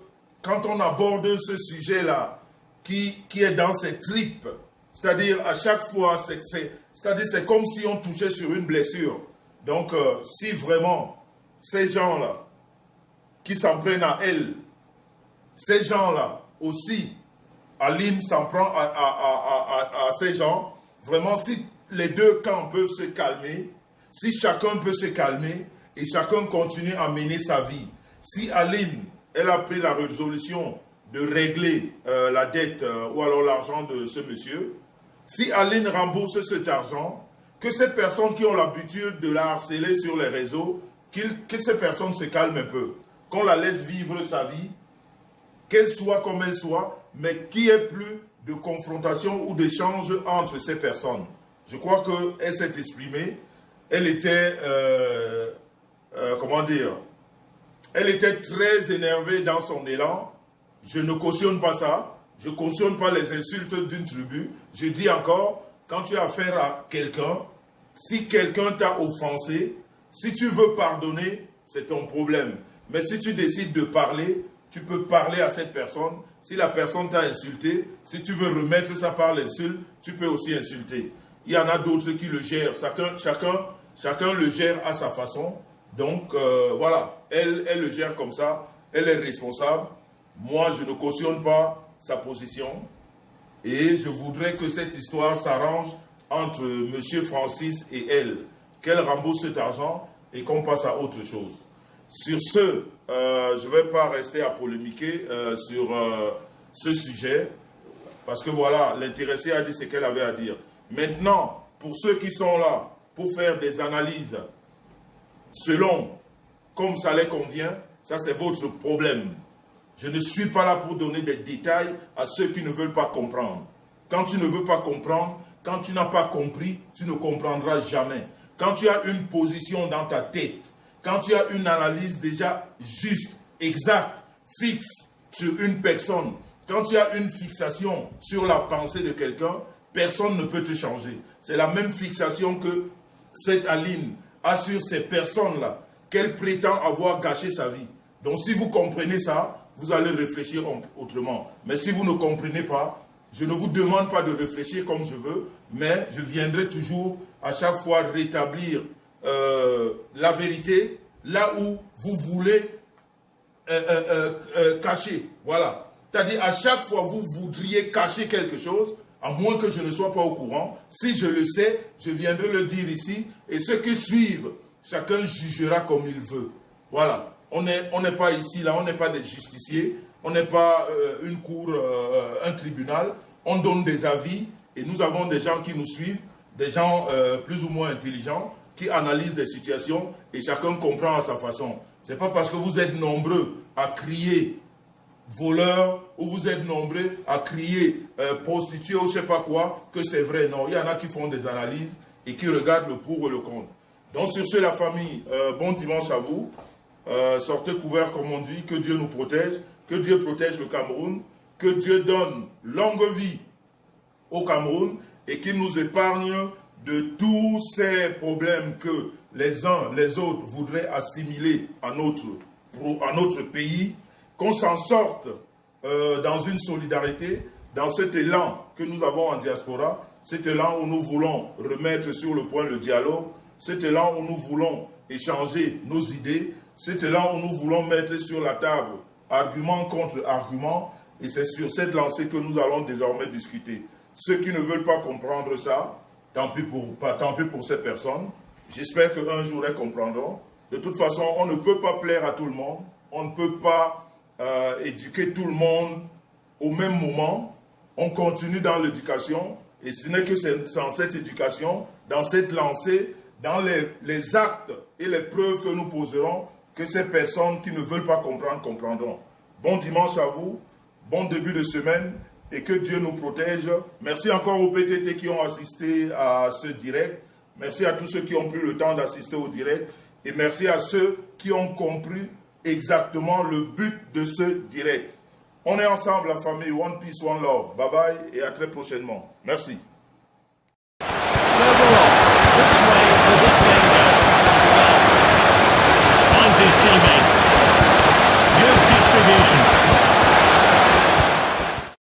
quand on aborde ce sujet-là, qui est dans ses tripes, c'est-à-dire à chaque fois, c'est comme si on touchait sur une blessure. Donc, si vraiment ces gens-là qui s'en prennent à elle. Ces gens-là aussi, Aline s'en prend à ces gens. Vraiment, si les deux camps peuvent se calmer, si chacun peut se calmer et chacun continue à mener sa vie, si Aline, elle a pris la résolution de régler la dette ou alors l'argent de ce monsieur, si Aline rembourse cet argent, que ces personnes qui ont l'habitude de la harceler sur les réseaux, que ces personnes se calment un peu, qu'on la laisse vivre sa vie, qu'elle soit comme elle soit, mais qu'il n'y ait plus de confrontation ou d'échange entre ces personnes. Je crois qu'elle s'est exprimée, elle était, comment dire, elle était très énervée dans son élan. Je ne cautionne pas ça, je ne cautionne pas les insultes d'une tribu. Je dis encore, quand tu as affaire à quelqu'un, si quelqu'un t'a offensé, si tu veux pardonner, c'est ton problème. Mais si tu décides de parler, tu peux parler à cette personne. Si la personne t'a insulté, si tu veux remettre ça par l'insulte, tu peux aussi insulter. Il y en a d'autres qui le gèrent. Chacun le gère à sa façon. Donc, voilà, elle le gère comme ça. Elle est responsable. Moi, je ne cautionne pas sa position. Et je voudrais que cette histoire s'arrange entre M. Francis et elle. Qu'elle rembourse cet argent et qu'on passe à autre chose. Sur ce, je ne vais pas rester à polémiquer sur ce sujet. Parce que voilà, l'intéressé a dit ce qu'elle avait à dire. Maintenant, pour ceux qui sont là, pour faire des analyses selon comme ça les convient, ça c'est votre problème. Je ne suis pas là pour donner des détails à ceux qui ne veulent pas comprendre. Quand tu ne veux pas comprendre, quand tu n'as pas compris, tu ne comprendras jamais. Quand tu as une position dans ta tête, quand tu as une analyse déjà juste, exacte, fixe sur une personne, quand tu as une fixation sur la pensée de quelqu'un, personne ne peut te changer. C'est la même fixation que cette Aline a sur ces personnes-là, qu'elle prétend avoir gâché sa vie. Donc si vous comprenez ça, vous allez réfléchir autrement. Mais si vous ne comprenez pas, je ne vous demande pas de réfléchir comme je veux, mais je viendrai toujours à chaque fois rétablir la vérité là où vous voulez cacher. Voilà. C'est-à-dire à chaque fois vous voudriez cacher quelque chose, à moins que je ne sois pas au courant. Si je le sais, je viendrai le dire ici. Et ceux qui suivent, chacun jugera comme il veut. Voilà. On n'est pas ici, là, on n'est pas des justiciers. On n'est pas une cour, un tribunal. On donne des avis et nous avons des gens qui nous suivent, des gens plus ou moins intelligents, qui analysent des situations et chacun comprend à sa façon. Ce n'est pas parce que vous êtes nombreux à crier voleur ou vous êtes nombreux à crier prostituée ou je ne sais pas quoi que c'est vrai. Non, il y en a qui font des analyses et qui regardent le pour et le contre. Donc sur ce, la famille, bon dimanche à vous. Sortez couverts comme on dit, que Dieu nous protège, que Dieu protège le Cameroun, que Dieu donne longue vie au Cameroun et qu'il nous épargne de tous ces problèmes que les uns, les autres voudraient assimiler à notre pays, qu'on s'en sorte dans une solidarité, dans cet élan que nous avons en diaspora, cet élan où nous voulons remettre sur le point le dialogue, cet élan où nous voulons échanger nos idées, cet élan où nous voulons mettre sur la table argument contre argument, et c'est sur cette lancée que nous allons désormais discuter. Ceux qui ne veulent pas comprendre ça, tant pis pour ces personnes. J'espère qu'un jour elles comprendront. De toute façon, on ne peut pas plaire à tout le monde, on ne peut pas éduquer tout le monde au même moment. On continue dans l'éducation, et ce n'est que dans cette éducation, dans cette lancée, dans les actes et les preuves que nous poserons, que ces personnes qui ne veulent pas comprendre, comprendront. Bon dimanche à vous, bon début de semaine, et que Dieu nous protège. Merci encore aux PTT qui ont assisté à ce direct. Merci à tous ceux qui ont pris le temps d'assister au direct. Et merci à ceux qui ont compris exactement le but de ce direct. On est ensemble, la famille One Peace, One Love. Bye bye et à très prochainement. Merci. Bravo.